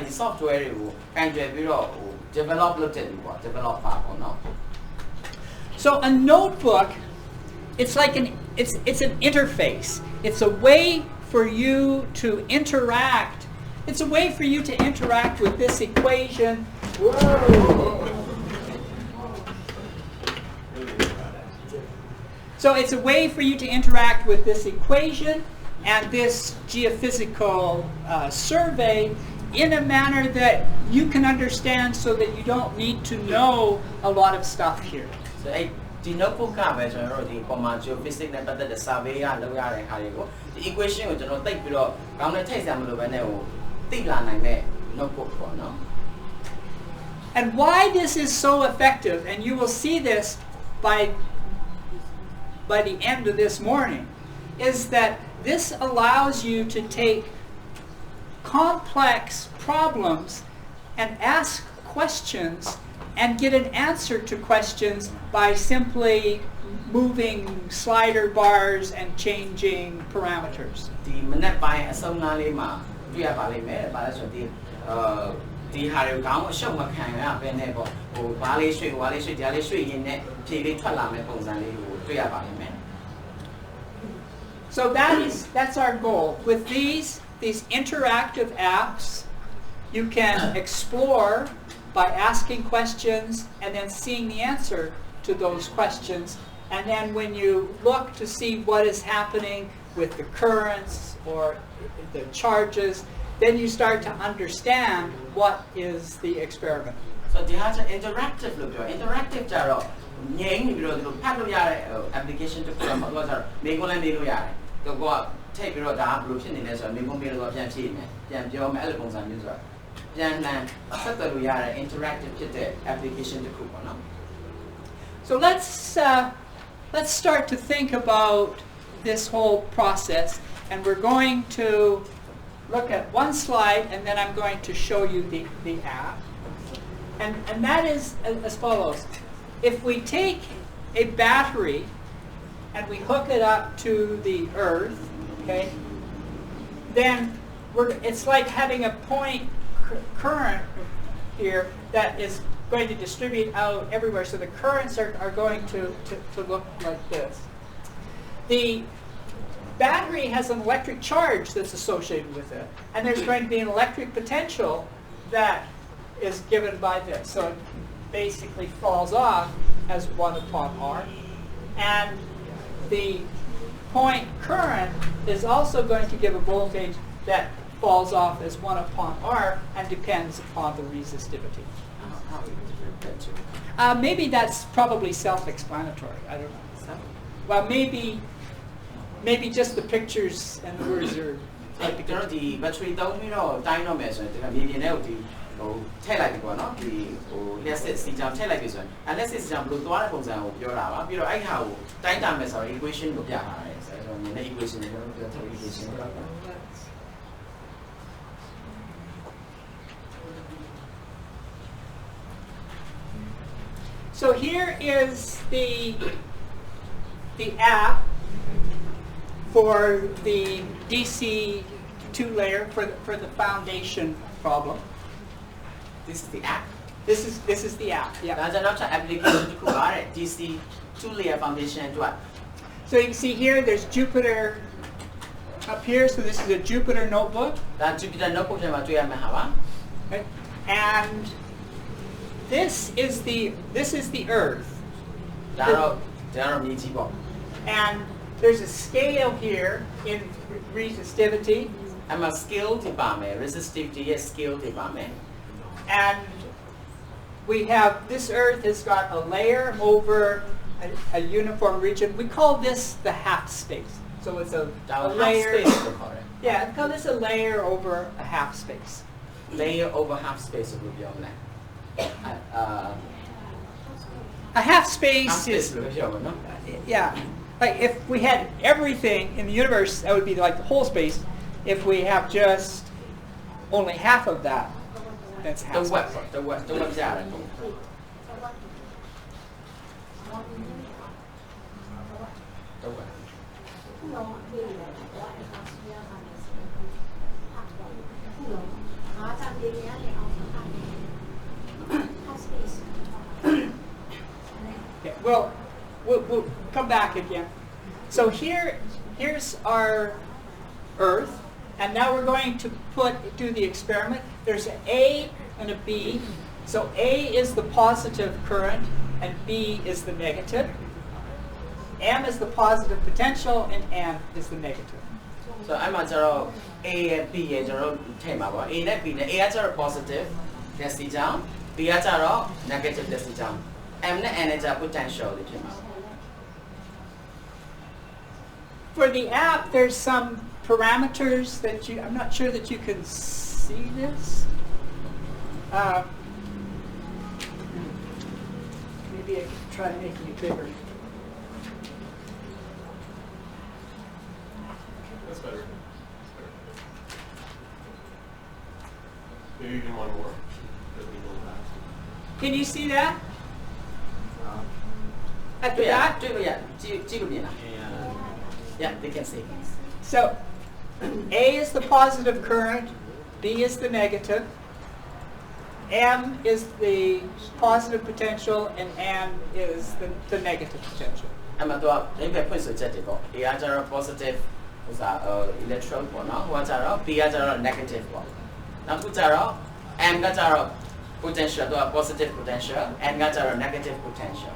software develop. So a notebook, it's like it's an interface. It's a way for you to interact. It's a way for you to interact with this equation. Whoa. So it's a way for you to interact with this equation and this geophysical survey in a manner that you can understand so that you don't need to know a lot of stuff here. So the notebook geophysics the survey the equation notebook. And why this is so effective, and you will see this by the end of this morning, is that this allows you to take complex problems and ask questions and get an answer to questions by simply moving slider bars and changing parameters. So that's our goal. With these interactive apps, you can explore by asking questions and then seeing the answer to those questions. And then when you look to see what is happening with the currents or the charges, then you start to understand what is the experiment. So they have an interactive look. Interactive jaro, nyeng ni biro tu pat lo yare application tu kurang bagus jaro. Meko le meko yare. Tu gua take biro dah belum sini ni so meko biro gua pian sini, pian jauh mel bongsan ni so. Pian nan satu lo yare interactive kita application tu kurang. So let's start to think about this whole process, and we're going to look at one slide, and then I'm going to show you the app. And that is as follows. If we take a battery and we hook it up to the earth, okay, then it's like having a point current here that is going to distribute out everywhere. So the currents are going to look like this. The battery has an electric charge that's associated with it, and there's going to be an electric potential that is given by this. So it basically falls off as 1 upon R. And the point current is also going to give a voltage that falls off as 1 upon R and depends upon the resistivity. Maybe that's probably self-explanatory. I don't know. Well, maybe just the pictures and the words are. Like the battery don't you know dynamo so maybe now the tell like one no the let's say system tell like this one and let's say system ဘယ်လိုသွားတဲ့ပုံစံကိုပြောတာပါပြီးတော့အဲ့ဟာကိုတိုင်းတာမယ်ဆိုတော့ equation ကိုပြထားတယ်ဆိုတော့နည်းနည်း equation ကိုပြောထား equation ကို So here is the app for the DC2 layer for the foundation problem. This is the app. This is the app. Yeah. That's another application to create DC 2-layer foundation to what? So you can see here, there's Jupyter up here. So this is a Jupyter notebook. That Jupyter notebook is what we have now. Okay. And this is the Earth. And there's a scale here in resistivity. I'm a scale department. Resistivity is scale department. And we have, this Earth has got a layer over a uniform region. We call this the half space. So it's a layer. Yeah, we call this a layer over a half space. Layer over half space would be on that. A half space is, yeah, like if we had everything in the universe, that would be like the whole space. If we have just only half of that, that's half space. The web, yeah. The web. Okay, well, we'll come back again. So here's our Earth, and now we're going to do the experiment. There's an A and a B. So A is the positive current, and B is the negative. M is the positive potential, and N is the negative. So I'm at A and B is A and B. A is positive, that's the down. B is negative, that's the down. M and N is potential. For the app, there's some parameters that I'm not sure that you can see this. Maybe I can try making it bigger. That's better. Maybe even one more. Can you see that? At the back? Yeah, they can see. So A is the positive current, B is the negative, M is the positive potential, and N is the negative potential. I'm at the point so A is positive, electron, B is negative. Now, M is potential တော့ positive potential and ကကျတော့ negative potential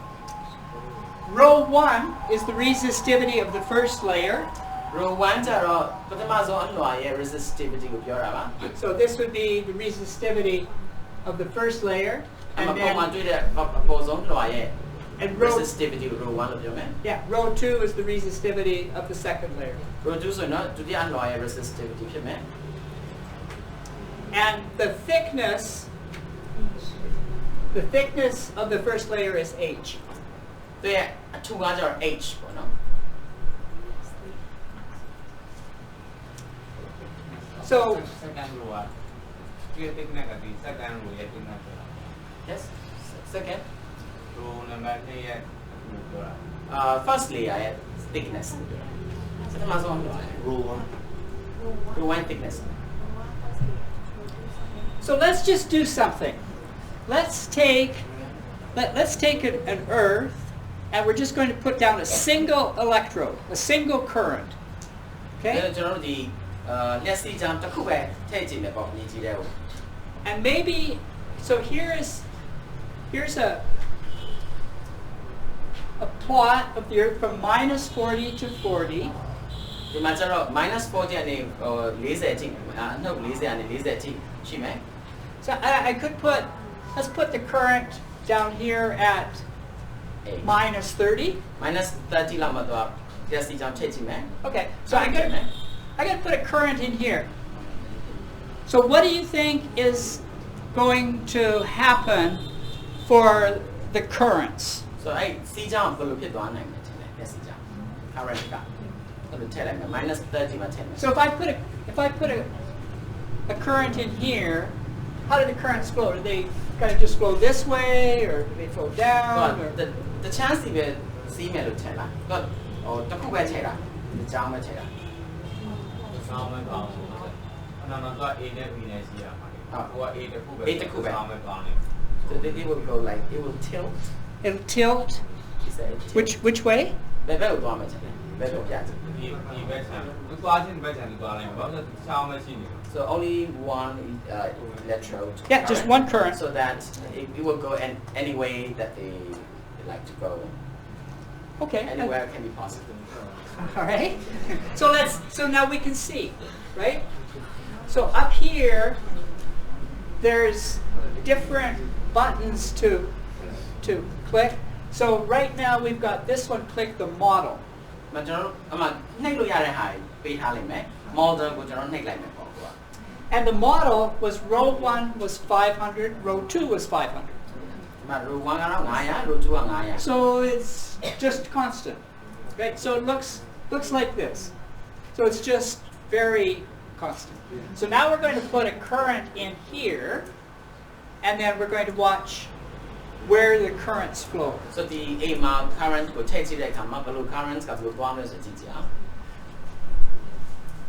Rho 1 is the resistivity of the first layer. Rho 1 ကျတော့ပထမဆုံးအလွှာရဲ့ resistivity ကိုပြောတာပါ So this would be the resistivity of the first layer. အဲ့ And မှာပုံမှန် then, တွေ့တဲ့အပေါ်ဆုံးလွှာရဲ့ and rho, resistivity ကို Rho 1လို့ပြောမယ် yeah, rho 2 is the resistivity of the second layer. Rho 2ဆိုရင်တော့ဒုတိယအလွှာရဲ့ resistivity ဖြစ်မယ် And the thickness of the first layer is H. သူရဲ့အထူကကျတော့ H ပေါ့နော် So, second row อ่ะที่ติ๊กเนี่ยกับที่ second row ရဲ့ติ๊กเนี่ยပြောတာ yes second row number 2ရဲ့ပြောတာ first layer ရဲ့ thickness လို့ပြောတာပထမဆုံးအလွှာရဲ့ row 1 Rho 1 thickness so let's just do something. Let's take an earth, and we're just going to put down a single electrode, a single current. ဒါ Okay? ကျွန်တော်တို့ဒီလျှက်စီးကြောင်တစ်ခုပဲထည့်ကြည့်မယ်ပေါ့ညီကြီးတဲ့ကို And maybe, so here's a plot of the earth from minus 40 to 40. ဒီမှာကျတော့ minus 40 ကနေ40အထိနှုတ်40ကနေ40အထိရှိမယ် So I could let's put the current down here at minus 30. minus 30လောက်မှာတော့လျှက်စီးကြောင်ထည့်ကြည့်မယ် Okay, so I gotta put a current in here. So what do you think is going to happen for the currents? ဆိုတော့အဲ့စီးကြောင်ဘယ်လိုဖြစ်သွားနိုင်လဲထင်တယ်လျှက်စီးကြောင် current ကအဲ့လိုထည့်လိုက်မယ် minus 30မှာထည့်မယ် So if I put a current in here, how do the currents flow? Do they kind of just flow this way, or do they flow down? Or? the chance စီပဲစီးမယ်လို့ထင်လားတော့တစ်ခုပဲထည့်တာဒီကြောင်ပဲထည့်တာ စောင်းမဲ့ကောင်းဆိုတော့အနာတော့ A နဲ့ B နဲ့ရှိရမှာလေဟိုက A တစ်ခုပဲ A တစ်ခုပဲ စောင်းမဲ့ကောင်းနေ so it will go like it will tilt It'll tilt. he said Which way? ဘယ်ဘက်ကိုသွားမယ်ထင်လဲဘယ်လိုပြချင် ဒီဘက်ဆန်သွားချင်းဘက်ဆန်သွားလိုက်မှာဘာလို့စောင်းမဲ့ရှိနေ so only one electrode Yeah, just one current. so that it will go any way that they like to go Okay. anywhere can be possible All right. So now we can see, right? So up here, there's different buttons to click. So right now we've got this one. Click the model. မကျွန်တော်တို့အမှနှိပ်လို့ရတဲ့ဟာပေးထားလိုက်မယ် model ကိုကျွန်တော်နှိပ်လိုက်မယ်ပေါ့ကွာ And the model was row 1 was 500, row 2 was 500. ဒီမှာ row 1ကတော့900 row 2က900 So it's just constant, right? So it looks like this. So it's just very constant. So now we're going to put a current in here, and then we're going to watch where the currents flow. so ဒီ A မှာ current ကိုထည့်ကြည့်တဲ့အခါမှာဘယ်လို current ကဘယ်လိုသွားမလဲဆိုကြည့်ကြည့်အောင်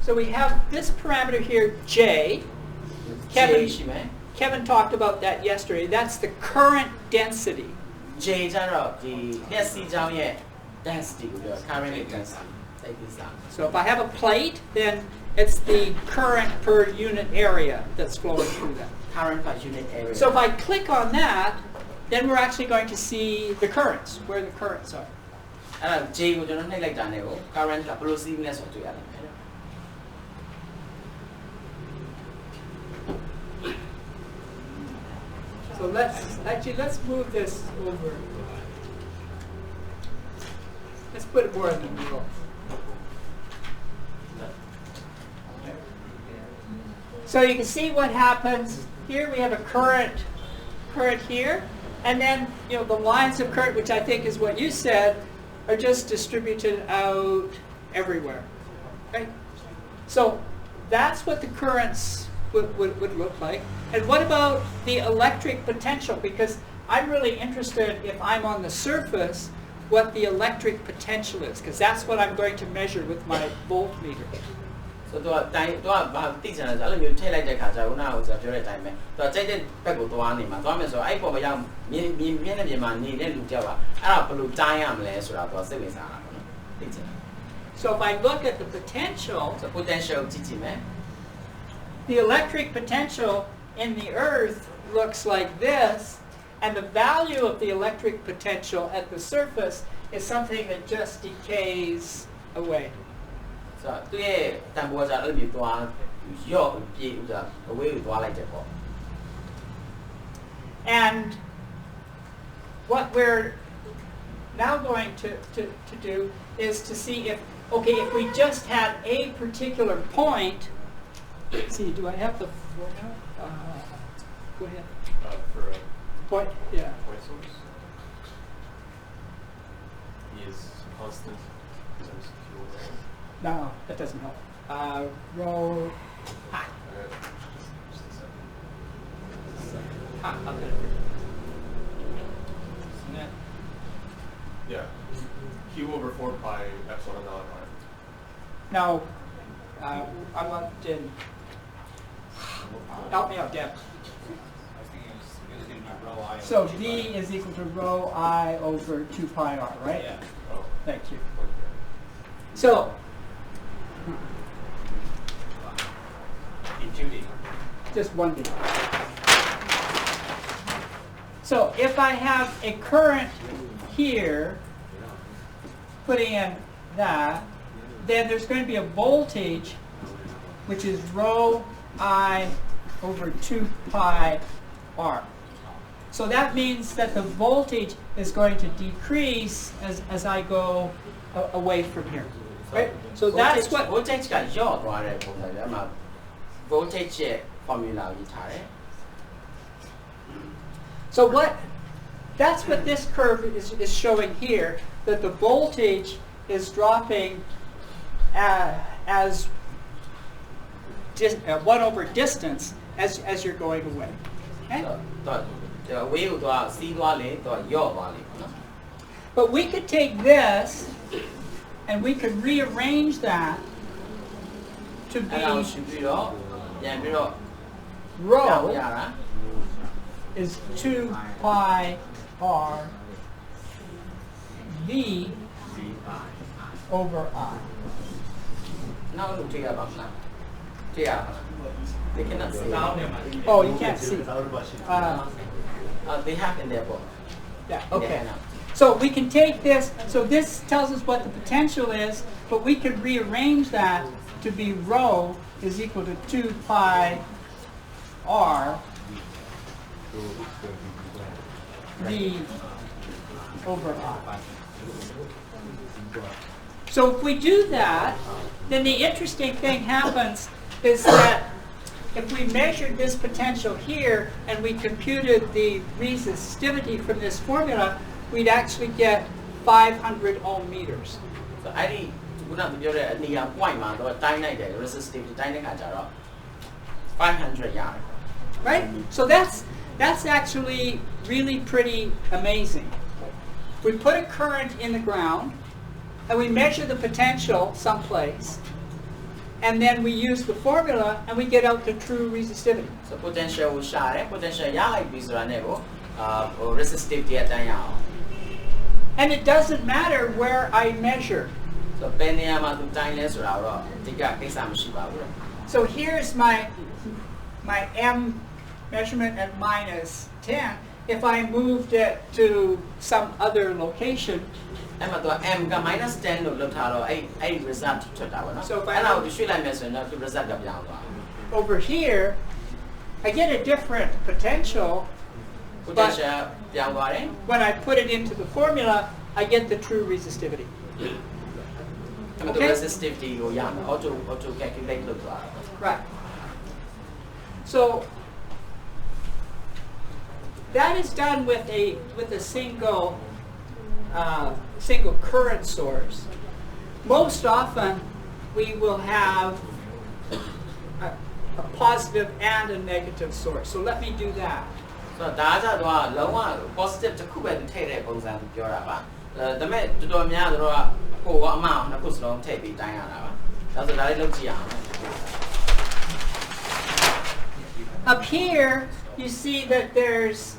So we have this parameter here, J. Kevin ရှိမယ် Kevin talked about that yesterday. That's the current density. J ကျတော့ဒီလျှက်စီးကြောင်းရဲ့ density ကိုပြော current density သိပြီစား So if I have a plate, then it's the current per unit area that's flowing through that. current per unit area So if I click on that, then we're actually going to see the currents, where the currents are. အဲ့ဒါ J ကိုကျွန်တော်နှိပ်လိုက်တာနဲ့ကို current ကဘယ်လိုစီးမလဲဆိုတော့တွေ့ရတယ် So let's move this over. Let's put it more in the middle. So you can see what happens. Here we have a current here, and then the lines of current, which I think is what you said, are just distributed out everywhere. Right? So that's what the currents would look like. And what about the electric potential? Because I'm really interested, if I'm on the surface, what the electric potential is, because that's what I'm going to measure with my voltmeter. so တော့ဘာသိချင်လဲဆိုအဲ့လိုမျိုးထည့်လိုက်တဲ့ခါကျတော့ခုနကကျွန်တော်ပြောတဲ့အတိုင်းပဲသူကကြိုက်တဲ့ဘက်ကိုသွားနေမှာသွားမယ်ဆိုတော့အဲ့ပေါ်မှာရောက်မြင်းနဲ့ပြင်မှာနေတဲ့လူတယောက်ကအဲ့ဒါဘယ်လိုတိုင်းရမလဲဆိုတာသူကစိတ်ဝင်စားတာပေါ့နော်သိချင်တယ် So if I look at the potential, so potential ကြည့်ကြည့်မယ် the electric potential in the Earth looks like this, and the value of the electric potential at the surface is something that just decays away. So, today, tempo is a little bit more, And what we're now going to do is to see if, okay, if we just had a particular point, let's see, do I have the formula? Go ahead. For a Point, yeah. point source, E is constant times fuel rate. No, that doesn't help. Rho, Just a second. I'll get it. Isn't that- Yeah. Q over 4 pi epsilon naught r. No, I want to help me out, Deb. I was thinking it was going to be rho I. So V is equal to rho I over 2 pi r, right? Yeah. Oh, Thank you. okay. So, In 2D. just 1D. So if I have a current here, putting in that, then there's going to be a voltage, which is rho I over 2 pi r. So that means that the voltage is going to decrease as I go away from here. Right? So that's what... voltage got your voltage formula. So that's what this curve is showing here, that the voltage is dropping as 1 over distance as you're going away. Okay? The wave to C to your. But we could take this and we could rearrange that to be rho is 2 pi r V over I. Now look here, they cannot see. Oh, you can't see. They have in their book. Yeah, okay. So we can take this, so this tells us what the potential is, but we could rearrange that to be rho is equal to 2 pi r V over I. So if we do that, then the interesting thing happens is that if we measured this potential here and we computed the resistivity from this formula, we'd actually get 500 ohm meters. So I think we're not going to need a point, man. The time like that, resistivity time like that, 500 yard. Right? So that's actually really pretty amazing. We put a current in the ground, and we measure the potential someplace, and then we use the formula, and we get out the true resistivity. So potential will share, potential like this resistivity at the And it doesn't matter where I measure. So pennyama to timeless or So here's my M measurement at minus 10. If I moved it to some other location, M minus 10 look a result to So if I I should like measure to result of over here, I get a different potential. potential When I put it into the formula, I get the true resistivity. the resistivity or auto calculate look Right. So that is done with a single current source. Most often, we will have a positive and a negative source. So let me do that. So that's a low positive to Kuba to take a position Yoraba. The met to do me out of amount of course long tape Diana. That's a very low. Up here, you see that there's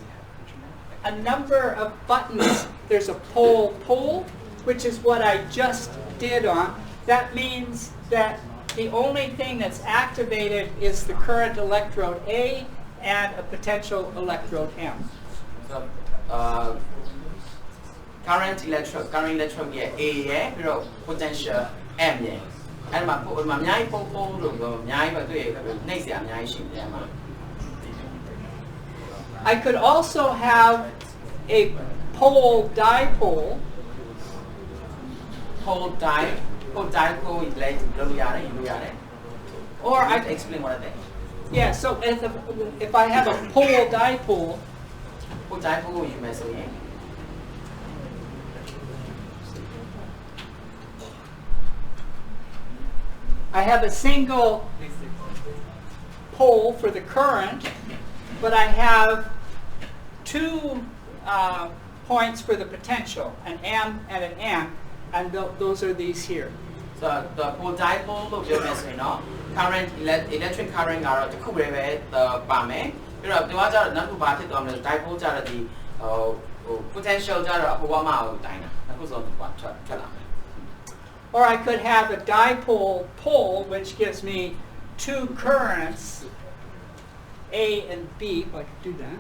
a number of buttons. There's a pull, which is what I just did on. That means that the only thing that's activated is the current electrode A, and a potential electrode M. So current electrode ရဲ့ A ရဲ့ပြီးတော့ potential M ရဲ့အဲ့မှာအများကြီးပုံလို့ပြောအများကြီးပဲတွေ့ရနှိမ့်စရာအများကြီးရှိတယ်မှာ I could also have a pole dipole. Pole dipole is like လို့ရတယ်ယူရတယ် or I can explain what are they. Yeah, so if I have a pole dipole, ကို dipole ကိုယူမယ်ဆိုရင် I have a single pole for the current, but I have two points for the potential, an M and an N, and those are these here. So the pole dipole လို့ပြောမယ်ဆိုရင်တော့ current electric current ကတော့တစ်ခုပဲပါမယ်ပြီးတော့ဒီကကျတော့နောက်တစ်ခုဘာဖြစ်သွားမလဲ dipole ကျတော့ဒီpotential ကျတော့ဟိုဘက်မှာကိုတိုင်းတာအခုဆိုတော့ထွက်လာမယ် Or I could have a dipole pole, which gives me two currents, A and B. If I could do that.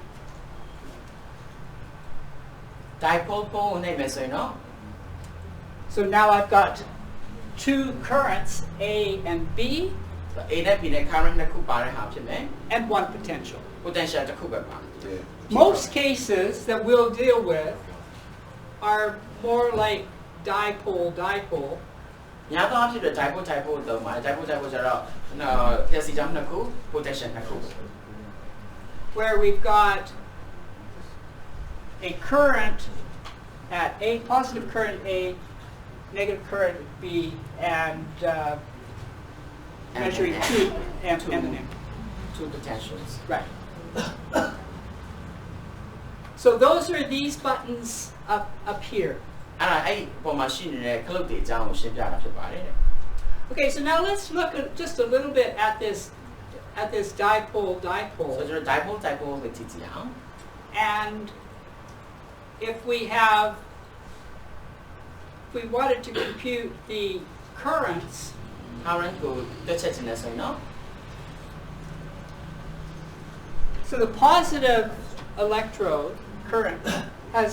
dipole pole နဲ့ပဲဆိုရင်တော့ So now I've got two currents, A and B, A နဲ့ B နဲ့ current နှစ်ခုပါတဲ့ဟာဖြစ်မယ် and one potential. potential တစ်ခုပဲပါ Most cases that we'll deal with are more like dipole. ညာတော့ဖြစ်တဲ့ dipole တော့မှာ dipole ကျတော့လျှက်စီကြောင်းနှစ်ခု potential နှစ်ခု Where we've got a current at A, positive current A, negative current B, and measuring two M and M. two potentials Right. So those are these buttons up here. အဲ့ပေါ်မှာရှိနေတဲ့ cloud တွေအကြောင်းကိုရှင်းပြတာဖြစ်ပါတယ် Okay, so now let's look at just a little bit at this dipole. so ကျွန်တော် dipole ကိုကြည့်ကြည့်အောင် And if we wanted to compute the currents, current ကိုတွက်ချက်ချင်တယ်ဆိုရင်တော့ so the positive electrode current has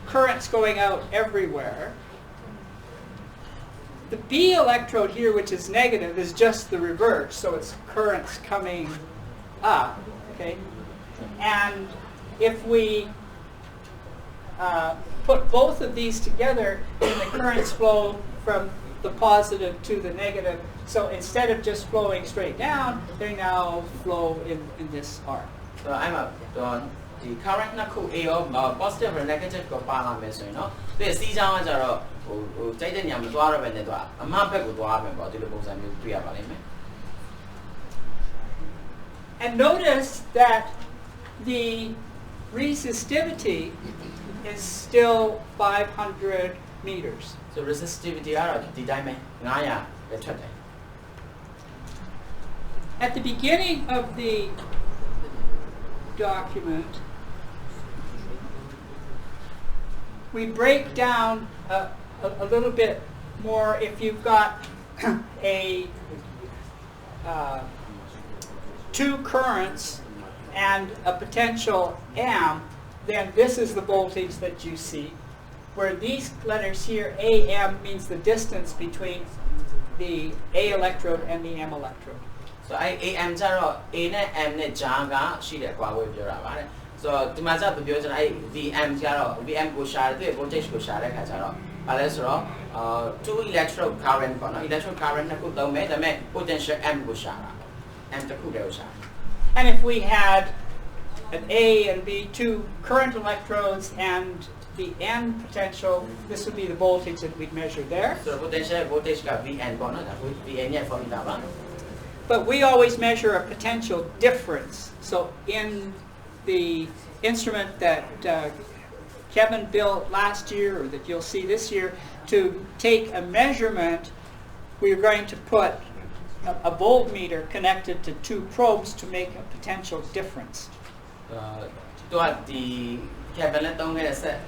currents going out everywhere. The B electrode here, which is negative, is just the reverse, so it's currents coming up, okay? And if we put both of these together, then the currents flow from the positive to the negative. So instead of just flowing straight down, they now flow in this arc. so I'm the current နှစ်ခု A ရော positive နဲ့ negative ကိုပါလာမယ်ဆိုရင်တော့သူရဲ့စီးကြောင်းကကျတော့ဟိုတိုက်တဲ့ညမသွားတော့ပဲနဲ့သူကအမှတ်ဘက်ကိုသွားမယ်ပေါ့ဒီလိုပုံစံမျိုးတွေ့ရပါလိမ့်မယ် And notice that the resistivity is still 500 meters. so resistivity ကတော့ဒီတိုင်းပဲ900ပဲထွက်တယ် At the beginning of the document, we break down a little bit more if you've got two currents and a potential M, then this is the voltage that you see, where these letters here, AM, means the distance between the A electrode and the M electrode. so AM ကျတော့ A နဲ့ M နဲ့ကြားကရှိတဲ့ကွာဝေးပြောတာပါတယ် so ဒီမှာကျတော့ပြောချင်တာVM ကျတော့ VM ကိုရှာတဲ့ voltage ကိုရှာတဲ့ခါကျတော့ဘာလဲဆိုတော့two electrode current ပေါ့နော် electrode current နှစ်ခုသုံးမယ်ဒါပေမဲ့ potential M ကိုရှာတာ M တစ်ခုတည်းကိုရှာ And if we had an A and B, two current electrodes and the N potential, this would be the voltage that we'd measure there. so potential voltage က VN ပေါ့နော်ဒါ VN ရဲ့ formula ပါ But we always measure a potential difference. So in the instrument that Kevin built last year, or that you'll see this year, to take a measurement, we're going to put a voltmeter connected to two probes to make a potential difference. သူကဒီ Kevin နဲ့တုံးခဲ့တဲ့ set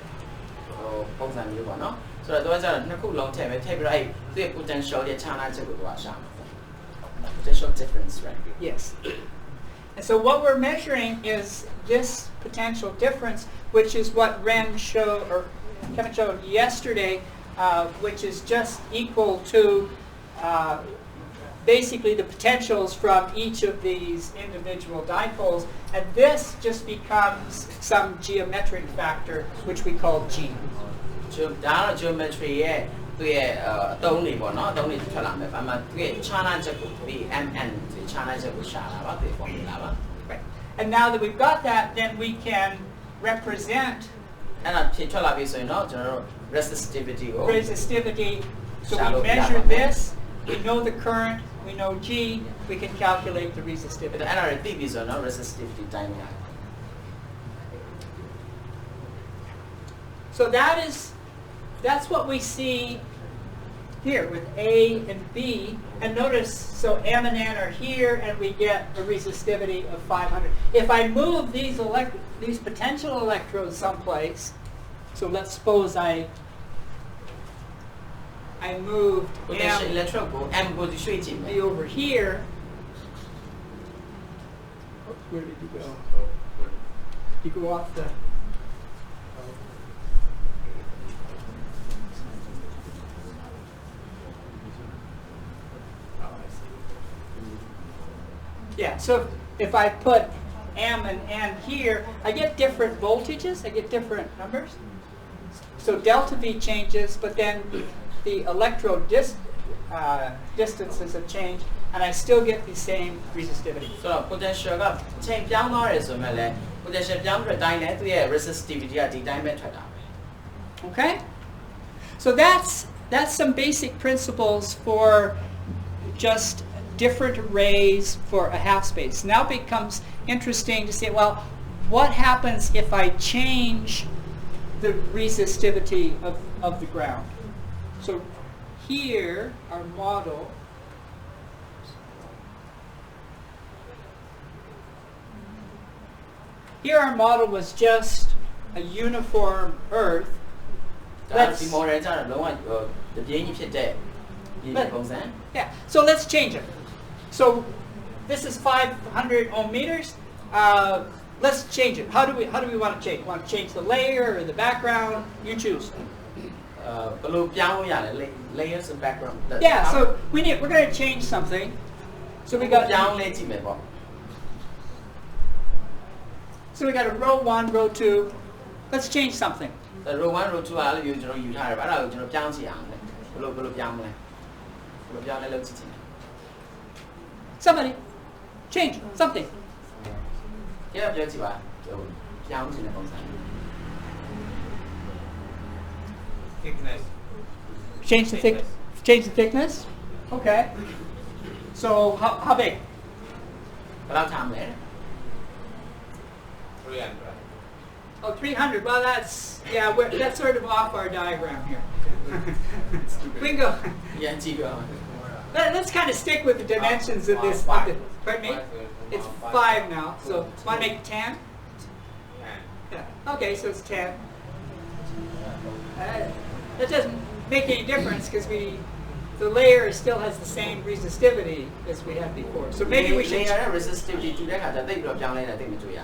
ပုံစံမျိုးပေါ့နော်ဆိုတော့သူကကျတော့နှစ်ခုလုံးထည့်မယ်ထည့်ပြီးတော့အဲ့သူ့ရဲ့ potential ရဲ့ခြားနားချက်ကိုသူကရှာမှာ potential difference right Yes. And so what we're measuring is this potential difference, which is what Kevin showed yesterday, which is just equal to basically the potentials from each of these individual dipoles. And this just becomes some geometric factor, which we call G. Geometry ရဲ့သူ့ရဲ့အသုံးတွေပေါ့နော်အသုံးတွေထွက်လာမယ်။ဘာမှသူ့ရဲ့ channel ချက်ကိုဒီ MN ဒီ channel ချက်ကိုရှာတာပါဒီ formula ပါ Right. And now that we've got that, then we can represent အဲ့ဒါဖြည့်ထွက်လာပြီဆိုရင်တော့ကျွန်တော်တို့ resistivity ကို resistivity. So Shallow we measure diagram. this, we know the current, we know G, we can calculate the resistivity. အဲ့ဒါရသိပြီဆိုတော့ resistivity တိုင်းရတယ် So that's what we see here with A and B. And notice, so M and N are here, and we get a resistivity of 500. If I move these potential electrodes someplace, so let's suppose I moved potential M electrode ကို M ကိုရွှေ့ကြည့်မယ် be over here. Where did you go? So, good. You go off the. Yeah, so if I put M and N here, I get different voltages, I get different numbers. So delta V changes, but then the electrode distances have changed, and I still get the same resistivity. ဆိုတော့ potential ကအချိန်ပြောင်းသွားတယ်ဆိုမှလည်း potential ပြောင်းတဲ့အတိုင်းနဲ့သူရဲ့ resistivity ကဒီတိုင်းပဲထွက်တာပဲ Okay? So that's some basic principles for just different arrays for a half space. Now it becomes interesting to say, well, what happens if I change the resistivity of the ground? So here, our model, here our model was just a uniform Earth. ဒါဒီ model ကျတော့လုံးဝတပြင်းကြီးဖြစ်တဲ့ဒီပုံစံ Yeah, so let's change it. So this is 500 ohm meters. Let's change it. How do we want to change? Want to change the layer or the background? You choose. ဘယ်လိုပြောင်းလို့ရလဲ layers and background Yeah, so we're going to change something. So we got ပြောင်းလဲကြည့်မယ်ပေါ့ So we got a row 1, row 2. Let's change something. row 1 row 2အားလည်းကျွန်တော်ယူထားတယ်ဗျအဲ့ဒါကိုကျွန်တော်ပြောင်းကြည့်အောင်လေဘယ်လိုပြောင်းမလဲဘယ်လိုပြောင်းလဲလုပ်ကြည့်ချင်တယ် Somebody change something. ကြည့်ပြောကြည့်ပါပြောင်းချင်တဲ့ပုံစံ thickness Change the thickness. Okay. So how big? ဘယ်လောက်ထားမလဲ 300 Oh, 300. Well, that's sort of off our diagram here. We can go. ရန်ကြည့်ပြော Let's kind of stick with the dimensions of this. Pardon me? It's 5 now. So want to make it 10? Yeah. Okay, so it's 10. That doesn't make any difference because the layer still has the same resistivity as we had before. So maybe we should. layer resistivity တူတဲ့ခါကျတိတ်ပြီးတော့ပြောင်းလဲတာတိတ်မကြွရ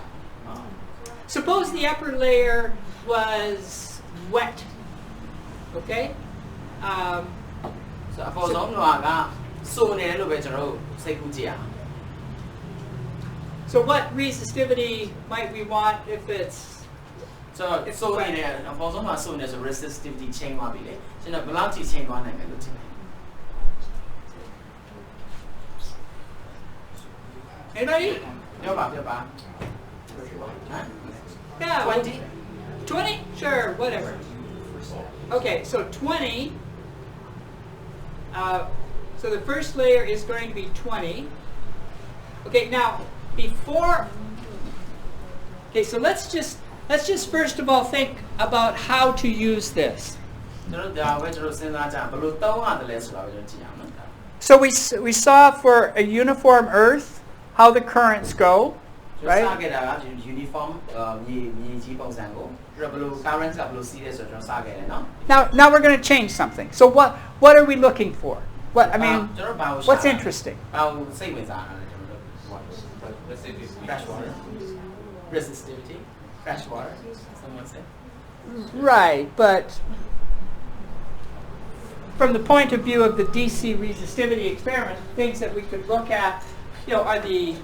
Suppose the upper layer was wet. Okay? So အပေါ်ဆုံးလွှာကစိုးနေတယ်လို့ပဲကျွန်တော်တို့စိတ်ကူးကြည့်ရအောင် So what resistivity might we want if it's ဆိုတော့စိုးနေတယ်အပေါ်ဆုံးမှာစိုးနေဆို resistivity change သွားပြီလေကျွန်တော်ဘယ်လောက်ထိ change သွားနိုင်မယ်လို့ထင်တယ် anybody? ပြောပါဟမ် Yeah. 20 20? Sure, whatever. Okay, so 20. So the first layer is going to be 20. Okay, now before. Okay, so let's just first of all think about how to use this. ကျွန်တော်ဒါပဲကျွန်တော်စဉ်းစားကြဘယ်လိုသုံးရတယ်လဲဆိုတာကိုကျွန်တော်ကြည့်အောင်နော် So we saw for a uniform Earth how the currents go, ကျွန်တော် right? စခဲ့တာက uniform မြေကြီးပုံစံကိုပြီးတော့ဘယ်လို current ကဘယ်လိုစီးလဲဆိုတော့ကျွန်တော်စခဲ့တယ်နော် Now we're going to change something. So what are we looking for? What I mean, ကျွန်တော်ဘာကို what's interesting? ဘာကိုစိတ်ဝင်စားတာလဲကျွန်တော်တို့ resistivity fresh water. Resistivity, fresh water, someone said. Right, but from the point of view of the DC resistivity experiment, things that we could look at, are the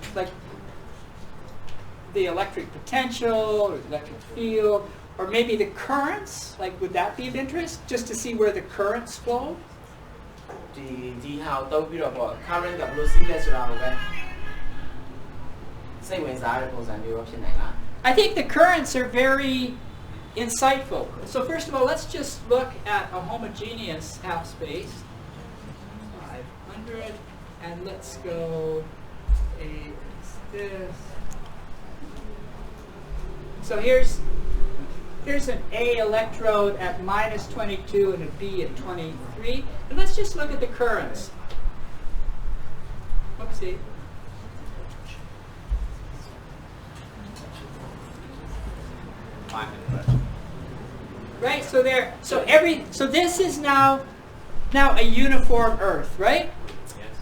electric potential or the electric field, or maybe the currents. Like, would that be of interest, just to see where the currents flow? How current the blue sea say when I think the currents are very insightful. So first of all, let's just look at a homogeneous half space. 500, and let's go this. So here's an A electrode at -22 and a B at 23. And let's just look at the currents. Whoopsie. Right, so this is now a uniform Earth, right? Yes.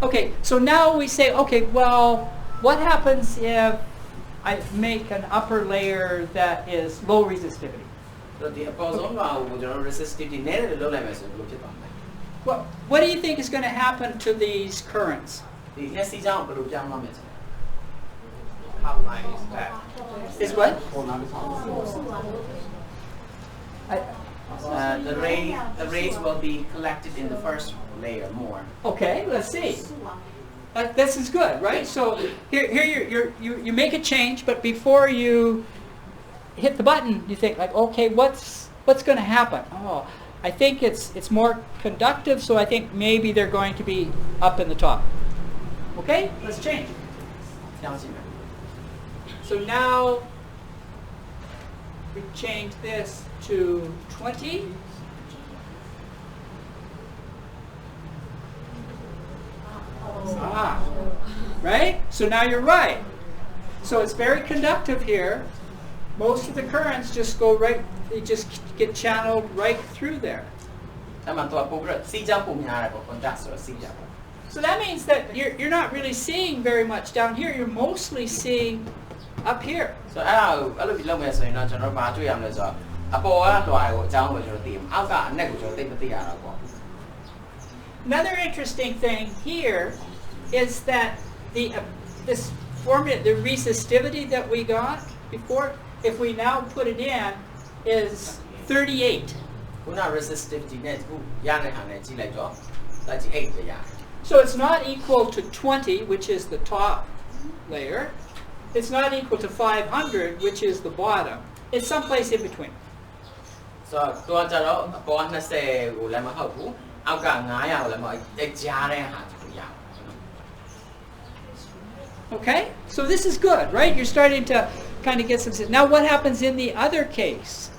Okay, so now we say, okay, well, what happens if I make an upper layer that is low resistivity? So the resistivity Well, what do you think is going to happen to these currents? How high is that? Is what? The rays will be collected in the first layer more. Okay, let's see. This is good, right? So here you make a change, but before you hit the button, you think like, okay, what's going to happen? Oh, I think it's more conductive, so I think maybe they're going to be up in the top. Okay, let's change. So now we change this to 20. Right? So now you're right. So it's very conductive here. Most of the currents just go right, they just get channeled right through there. So that means that you're not really seeing very much down here. You're mostly seeing up here. So another interesting thing here is that this formula, the resistivity that we got before, if we now put it in, is 38. So it's not equal to 20, which is the top layer. It's not equal to 500, which is the bottom. It's someplace in between. So okay, so this is good, right? You're starting to kind of get some sense. Now what happens in the other case?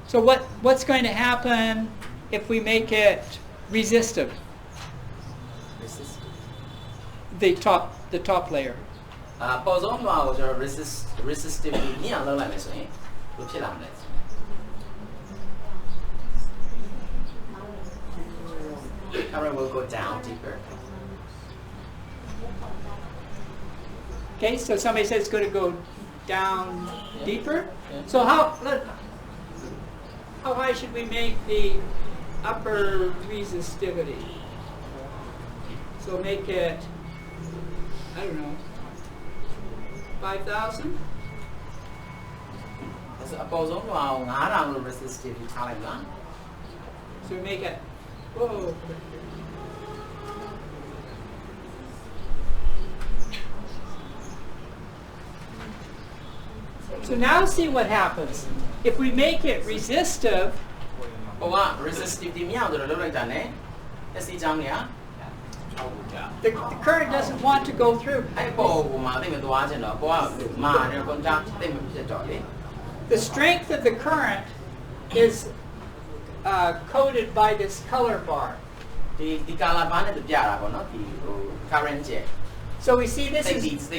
So what's going to happen if we make it resistive? The top layer. Resistivity current will go down deeper. Okay, so somebody says it's going to go down deeper. So how high should we make the upper resistivity? So make it, I don't know, 5,000? So we make it, whoa. So now see what happens. If we make it resistive, the current doesn't want to go through. The strength of the current is coded by this color bar. So we see this is,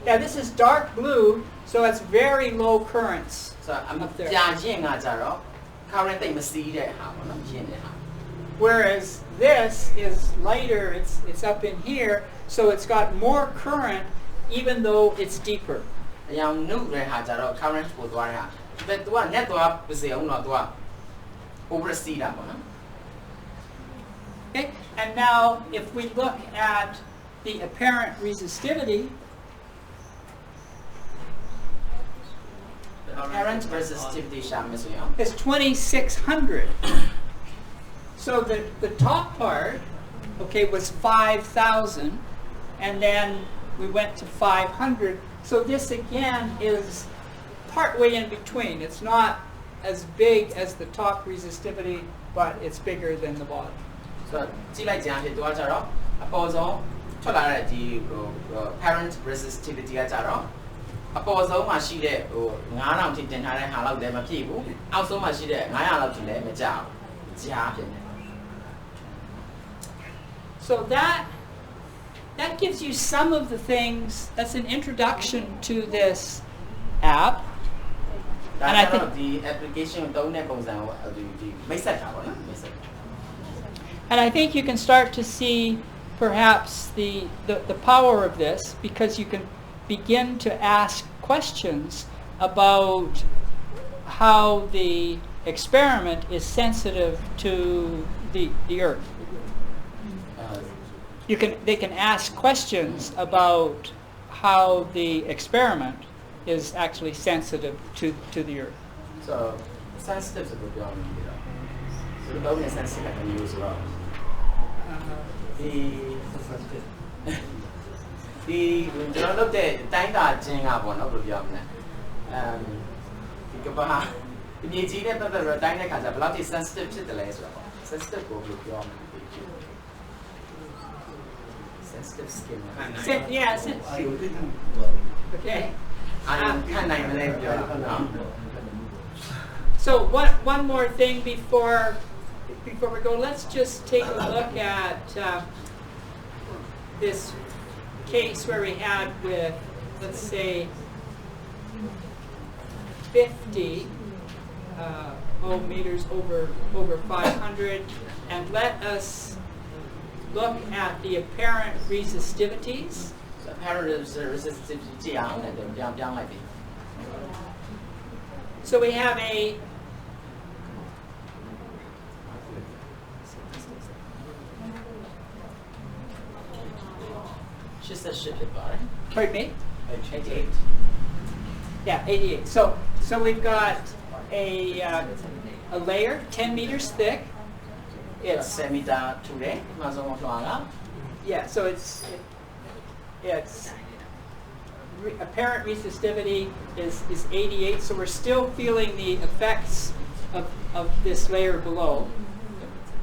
this is dark blue, so it's very low currents. So up there. Whereas this is lighter, it's up in here, so it's got more current even though it's deeper. အရောင်နုတဲ့ဟာကြတော့ current ပို့သွားတဲ့ဟာဒါပေမဲ့ तू က net သွားပစေအောင်တော့ तू က oversee တာပေါ့နော် Okay, and now if we look at the apparent resistivity, apparent resistivity ရှာမယ်ဆိုရင် is 2600. So the top part, okay, was 5,000, and then we went to 500. So this again is partway in between. It's not as big as the top resistivity, but it's bigger than the bottom. ဆိုတော့ကြည့်လိုက်ကြရင်သူကကြတော့အပေါ်ဆုံးထွက်လာတဲ့ဒီ apparent resistivity ကကြတော့အပေါ်ဆုံးမှာရှိတဲ့ဟို9000ထိတင်ထားတဲ့ဟာလောက်လည်းမပြည့်ဘူးအောက်ဆုံးမှာရှိတဲ့900လောက်ထိလည်းမကျဘူးကြားဖြစ်နေ So that gives you some of the things. That's an introduction to this app. ဒါကတော့ဒီ application ကိုသုံးတဲ့ပုံစံကိုဒီမိတ်ဆက်တာပေါ့နော်မိတ်ဆက် And I think you can start to see perhaps the power of this, because you can begin to ask questions about how the experiment is sensitive to the Earth. They can ask questions about how the experiment is actually sensitive to the Earth. so sensitive ဆိုတော့ပြောရမယ်တော့ဆိုတော့ဘယ် sensitive ကမျိုးဆိုတော့ဒီကျွန်တော်လုပ်တဲ့တိုင်းတာခြင်းကပေါ့နော်ဘယ်လိုပြောမလဲဒီကဘာဒီမြေကြီးနဲ့ပတ်သက်ပြီးတိုင်းတဲ့ခါကျဘယ်လောက်ထိ sensitive ဖြစ်တယ်လဲဆိုတော့ sensitive ကိုဘယ်လိုပြောမလဲ sensitive skin Okay. ခံနိုင်မလဲပြောတာနော် So one more thing before we go, let's just take a look at this case where we had with, let's say, 50 meters over 500, and let us look at the apparent resistivities. apparent resistivity ကြည့်အောင်လည်းပြောင်းလိုက်ပြီ So we have aဖြစ်ပါတယ် pardon me? 88 Yeah, 88. So we've got a layer 10 meters thick. It's 10 meter ထူတယ်အမှန်ဆုံးမလွှာက yeah. So it's apparent resistivity is 88. So we're still feeling the effects of this layer below.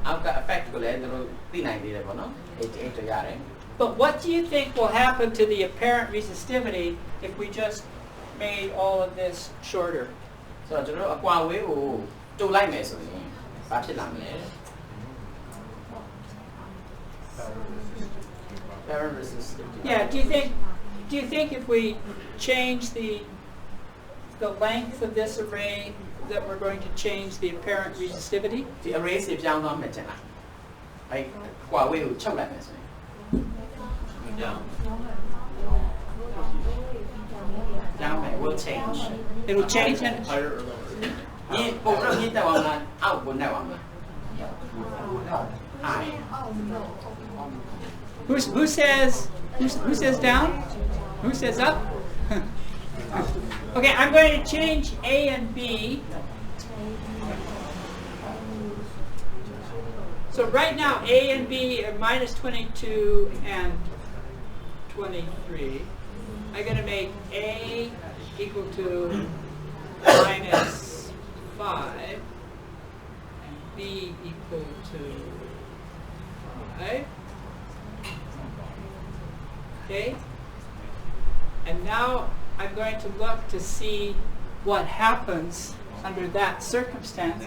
အောက်က effect ကိုလည်းတို့သိနိုင်သေးတယ်ပေါ့နော် 88 တော့ရတယ် But what do you think will happen to the apparent resistivity if we just made all of this shorter? ဆိုတော့ကျွန်တော်တို့အကွာဝေးကိုတူလိုက်မယ်ဆိုရင်ဘာဖြစ်လာမလဲ apparent resistivity Yeah. Do you think if we change the length of this array that we're going to change the apparent resistivity? ဒီ array တွေပြောင်းသွားမှတင်လားအဲ့ကွာဝေးကိုချုပ်လိုက်မယ်ဆိုရင် down will change It'll change and Higher or lower? ဒီပုံတော့မြင့်တက်အောင်လားအောက်ကိုနဲ့အောင်လား high who says down? Who says up? Okay, I'm going to change A and B. So right now A and B are minus 22 and 23. I'm going to make A equal to minus 5 and B equal to 5. Okay? And now I'm going to look to see what happens under that circumstance.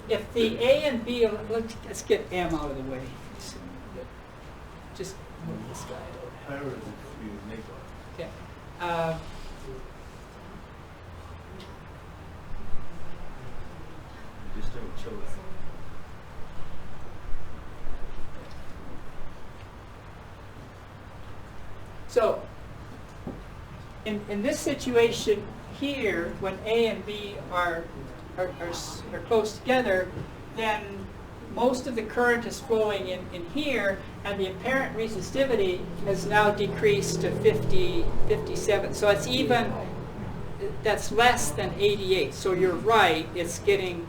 If the A and B, let's get M out of the way. Just move this guy over. Higher is if you make one. Okay. You just don't show that. So in this situation here, when A and B are close together, then most of the current is flowing in here, and the apparent resistivity has now decreased to 57. So it's even, that's less than 88. So you're right, it's getting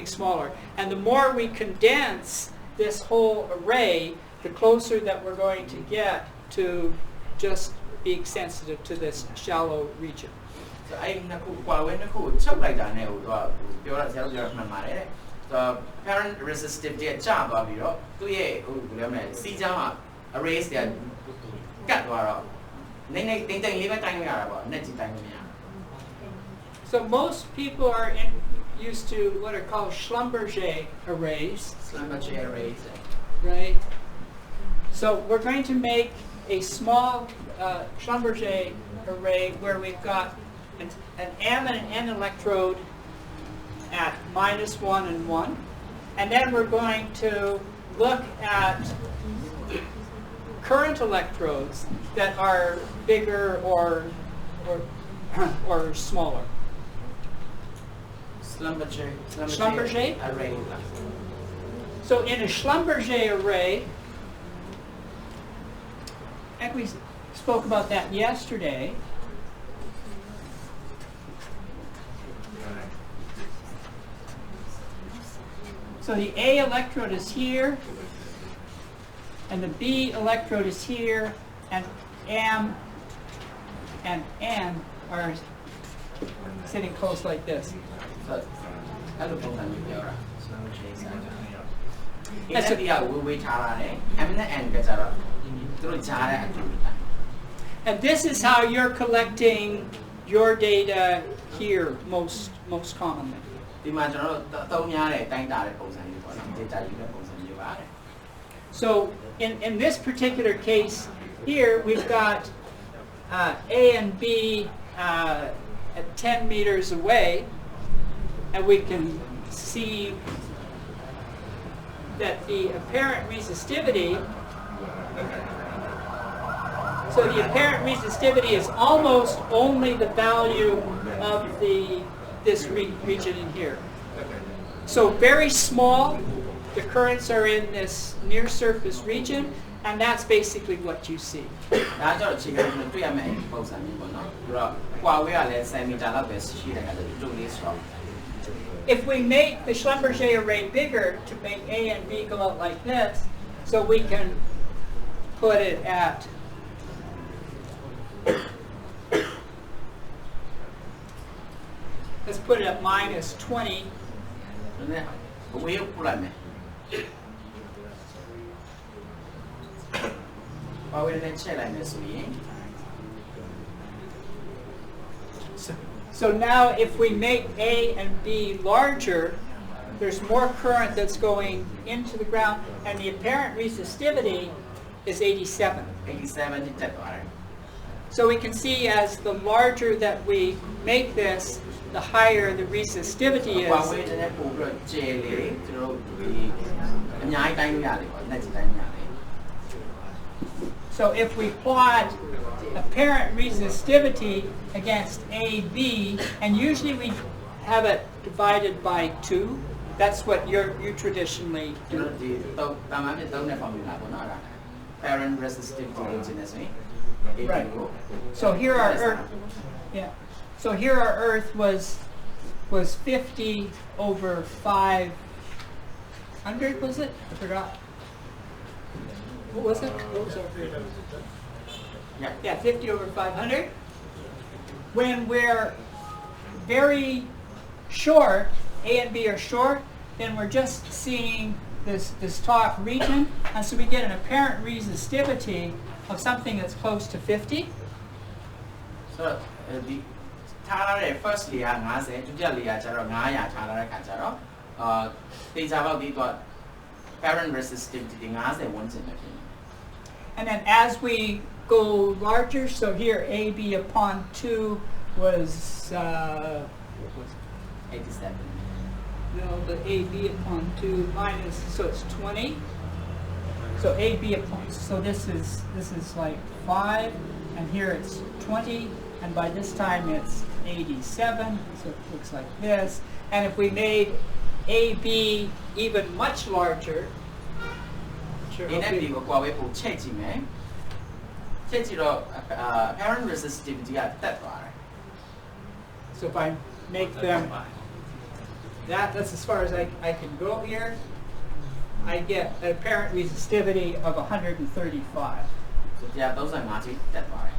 smaller. And the more we condense this whole array, the closer that we're going to get to just being sensitive to this shallow region. So I the parent resistivity arrays that so most people are used to what are called Schlumberger arrays. Schlumberger arrays. Right? So we're going to make a small Schlumberger array where we've got an M and an N electrode at -1 and 1. And then we're going to look at current electrodes that are bigger or smaller. Schlumberger array. So in a Schlumberger array, and we spoke about that yesterday. So the A electrode is here, and the B electrode is here, and M and N are sitting close like this. And this is how you're collecting your data here most commonly. So in this particular case here, we've got A and B at 10 meters away, and we can see that the apparent resistivity, so the apparent resistivity is almost only the value of this region in here. So very small, the currents are in this near surface region, and that's basically what you see. If we make the Schlumberger array bigger to make A and B go out like this, so we can put it at let's put it at -20. So now if we make A and B larger, there's more current that's going into the ground, and the apparent resistivity is 87. So we can see as the larger that we make this, the higher the resistivity is. So if we plot apparent resistivity against AB, and usually we have it divided by 2. That's what you traditionally do. Apparent resistivity. Right. So here our Earth, So here our Earth was 50 over 500, was it? I forgot. What was it? What was our Yeah, 50 over 500. When we're very short, A and B are short, then we're just seeing this top region, and so we get an apparent resistivity of something that's close to 50. So the first layer 50, ဒုတိယ layer ကျတော့900ထားလာတဲ့ခါကျတော့သိကြပါပြီတော့ apparent resistivity 50 ဝန်းကျင်ပဲဖြစ်နေ And then as we go larger, so here AB upon 2 was 87. No, the AB upon 2 minus, so it's 20. So AB, so this is like 5, and here it's 20, and by this time it's 87, so it looks like this. And if we made AB even much larger, sure, apparent resistivity so if I make them that's as far as I can go here, I get an apparent resistivity of 135.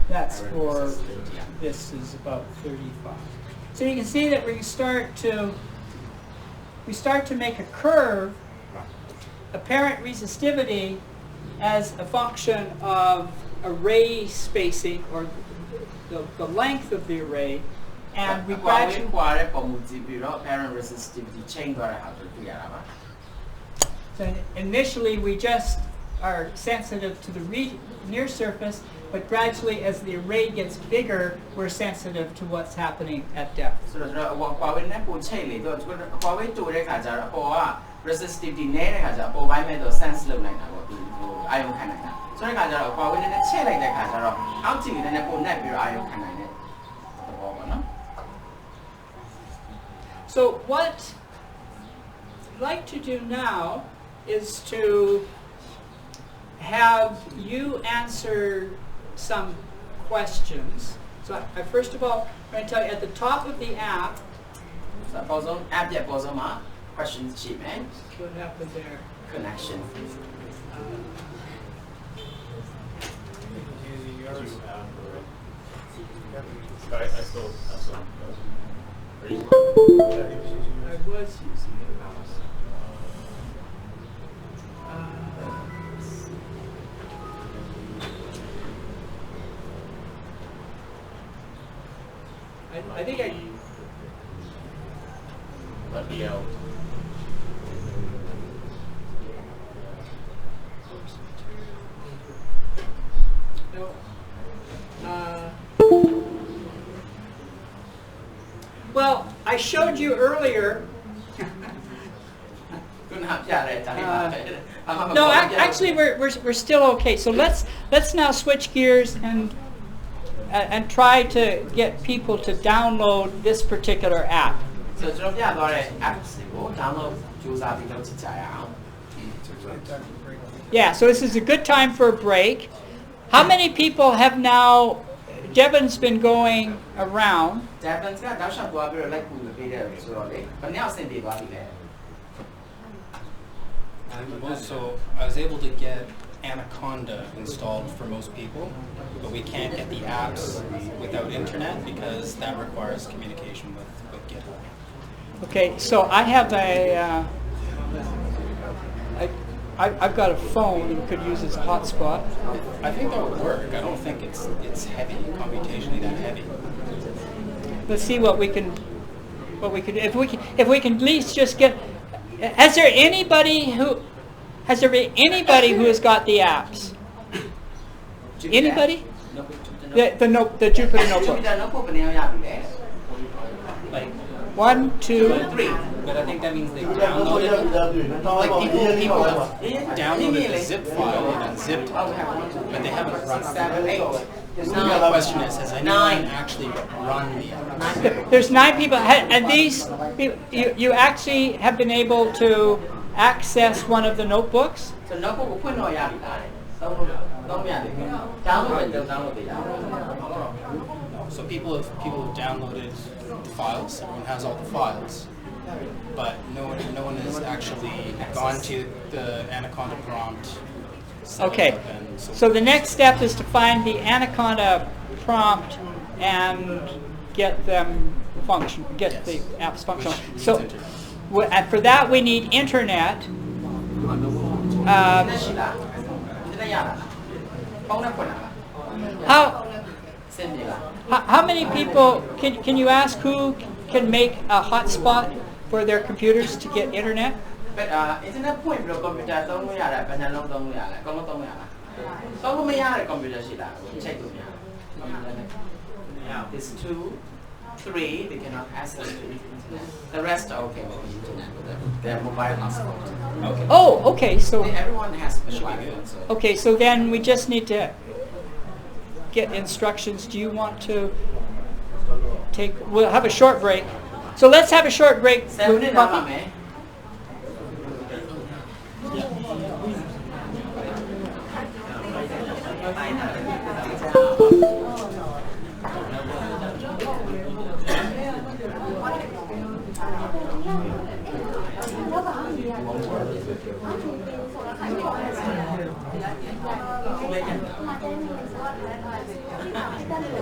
That's for this is about 35. So you can see that we start to make a curve, apparent resistivity as a function of array spacing or the length of the array, and we gradually. apparent resistivity change. So initially we just are sensitive to the near surface, but gradually as the array gets bigger, we're sensitive to what's happening at depth. So resistivity sense So what I'd like to do now is to have you answer some questions. So I first of all, I'm going to tell you at the top of the app, questions sheet, man. what happened there? Connection. I still have some. Are you? I was using it. I think I. Let me out. No. Well, I showed you earlier. No, actually, we're still okay. So let's now switch gears and try to get people to download this particular app. So download Yeah, so this is a good time for a break. How many people have now, Devon's been going around. So I was able to get Anaconda installed for most people, but we can't get the apps without internet because that requires communication with GitHub. Okay, so I have I've got a phone that could use as a hotspot. I think that would work. I don't think it's heavy, computationally that heavy. Let's see what we can if we can at least just get. Has there been anybody who has got the apps? Anybody? The Jupyter notebook. Like 1, 2, 3. But I think that means they downloaded it. Like people have downloaded the zip file and unzipped it, but they haven't run it. The real question is, has anyone actually run the app? There's 9 people, and these you actually have been able to access one of the notebooks. So notebook So people have downloaded the files. Everyone has all the files, but no one has actually gone to the Anaconda prompt. Okay. So the next step is to find the Anaconda prompt and get them get the apps functional. So and for that we need internet. How many people can you ask who can make a hotspot for their computers to get internet? But internet point computer computer There's 2 3, they cannot access to the internet. The rest are okay with the internet, with their mobile hotspot. Okay. Oh, okay. So Everyone has mobile Should be good. phone, so okay. So then we just need to get instructions. Do you want to take? We'll have a short break. So let's have a short break. 7 minutes now, ma'am.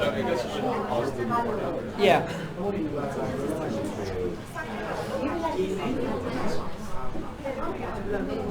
I guess you should pause the recording. Yeah.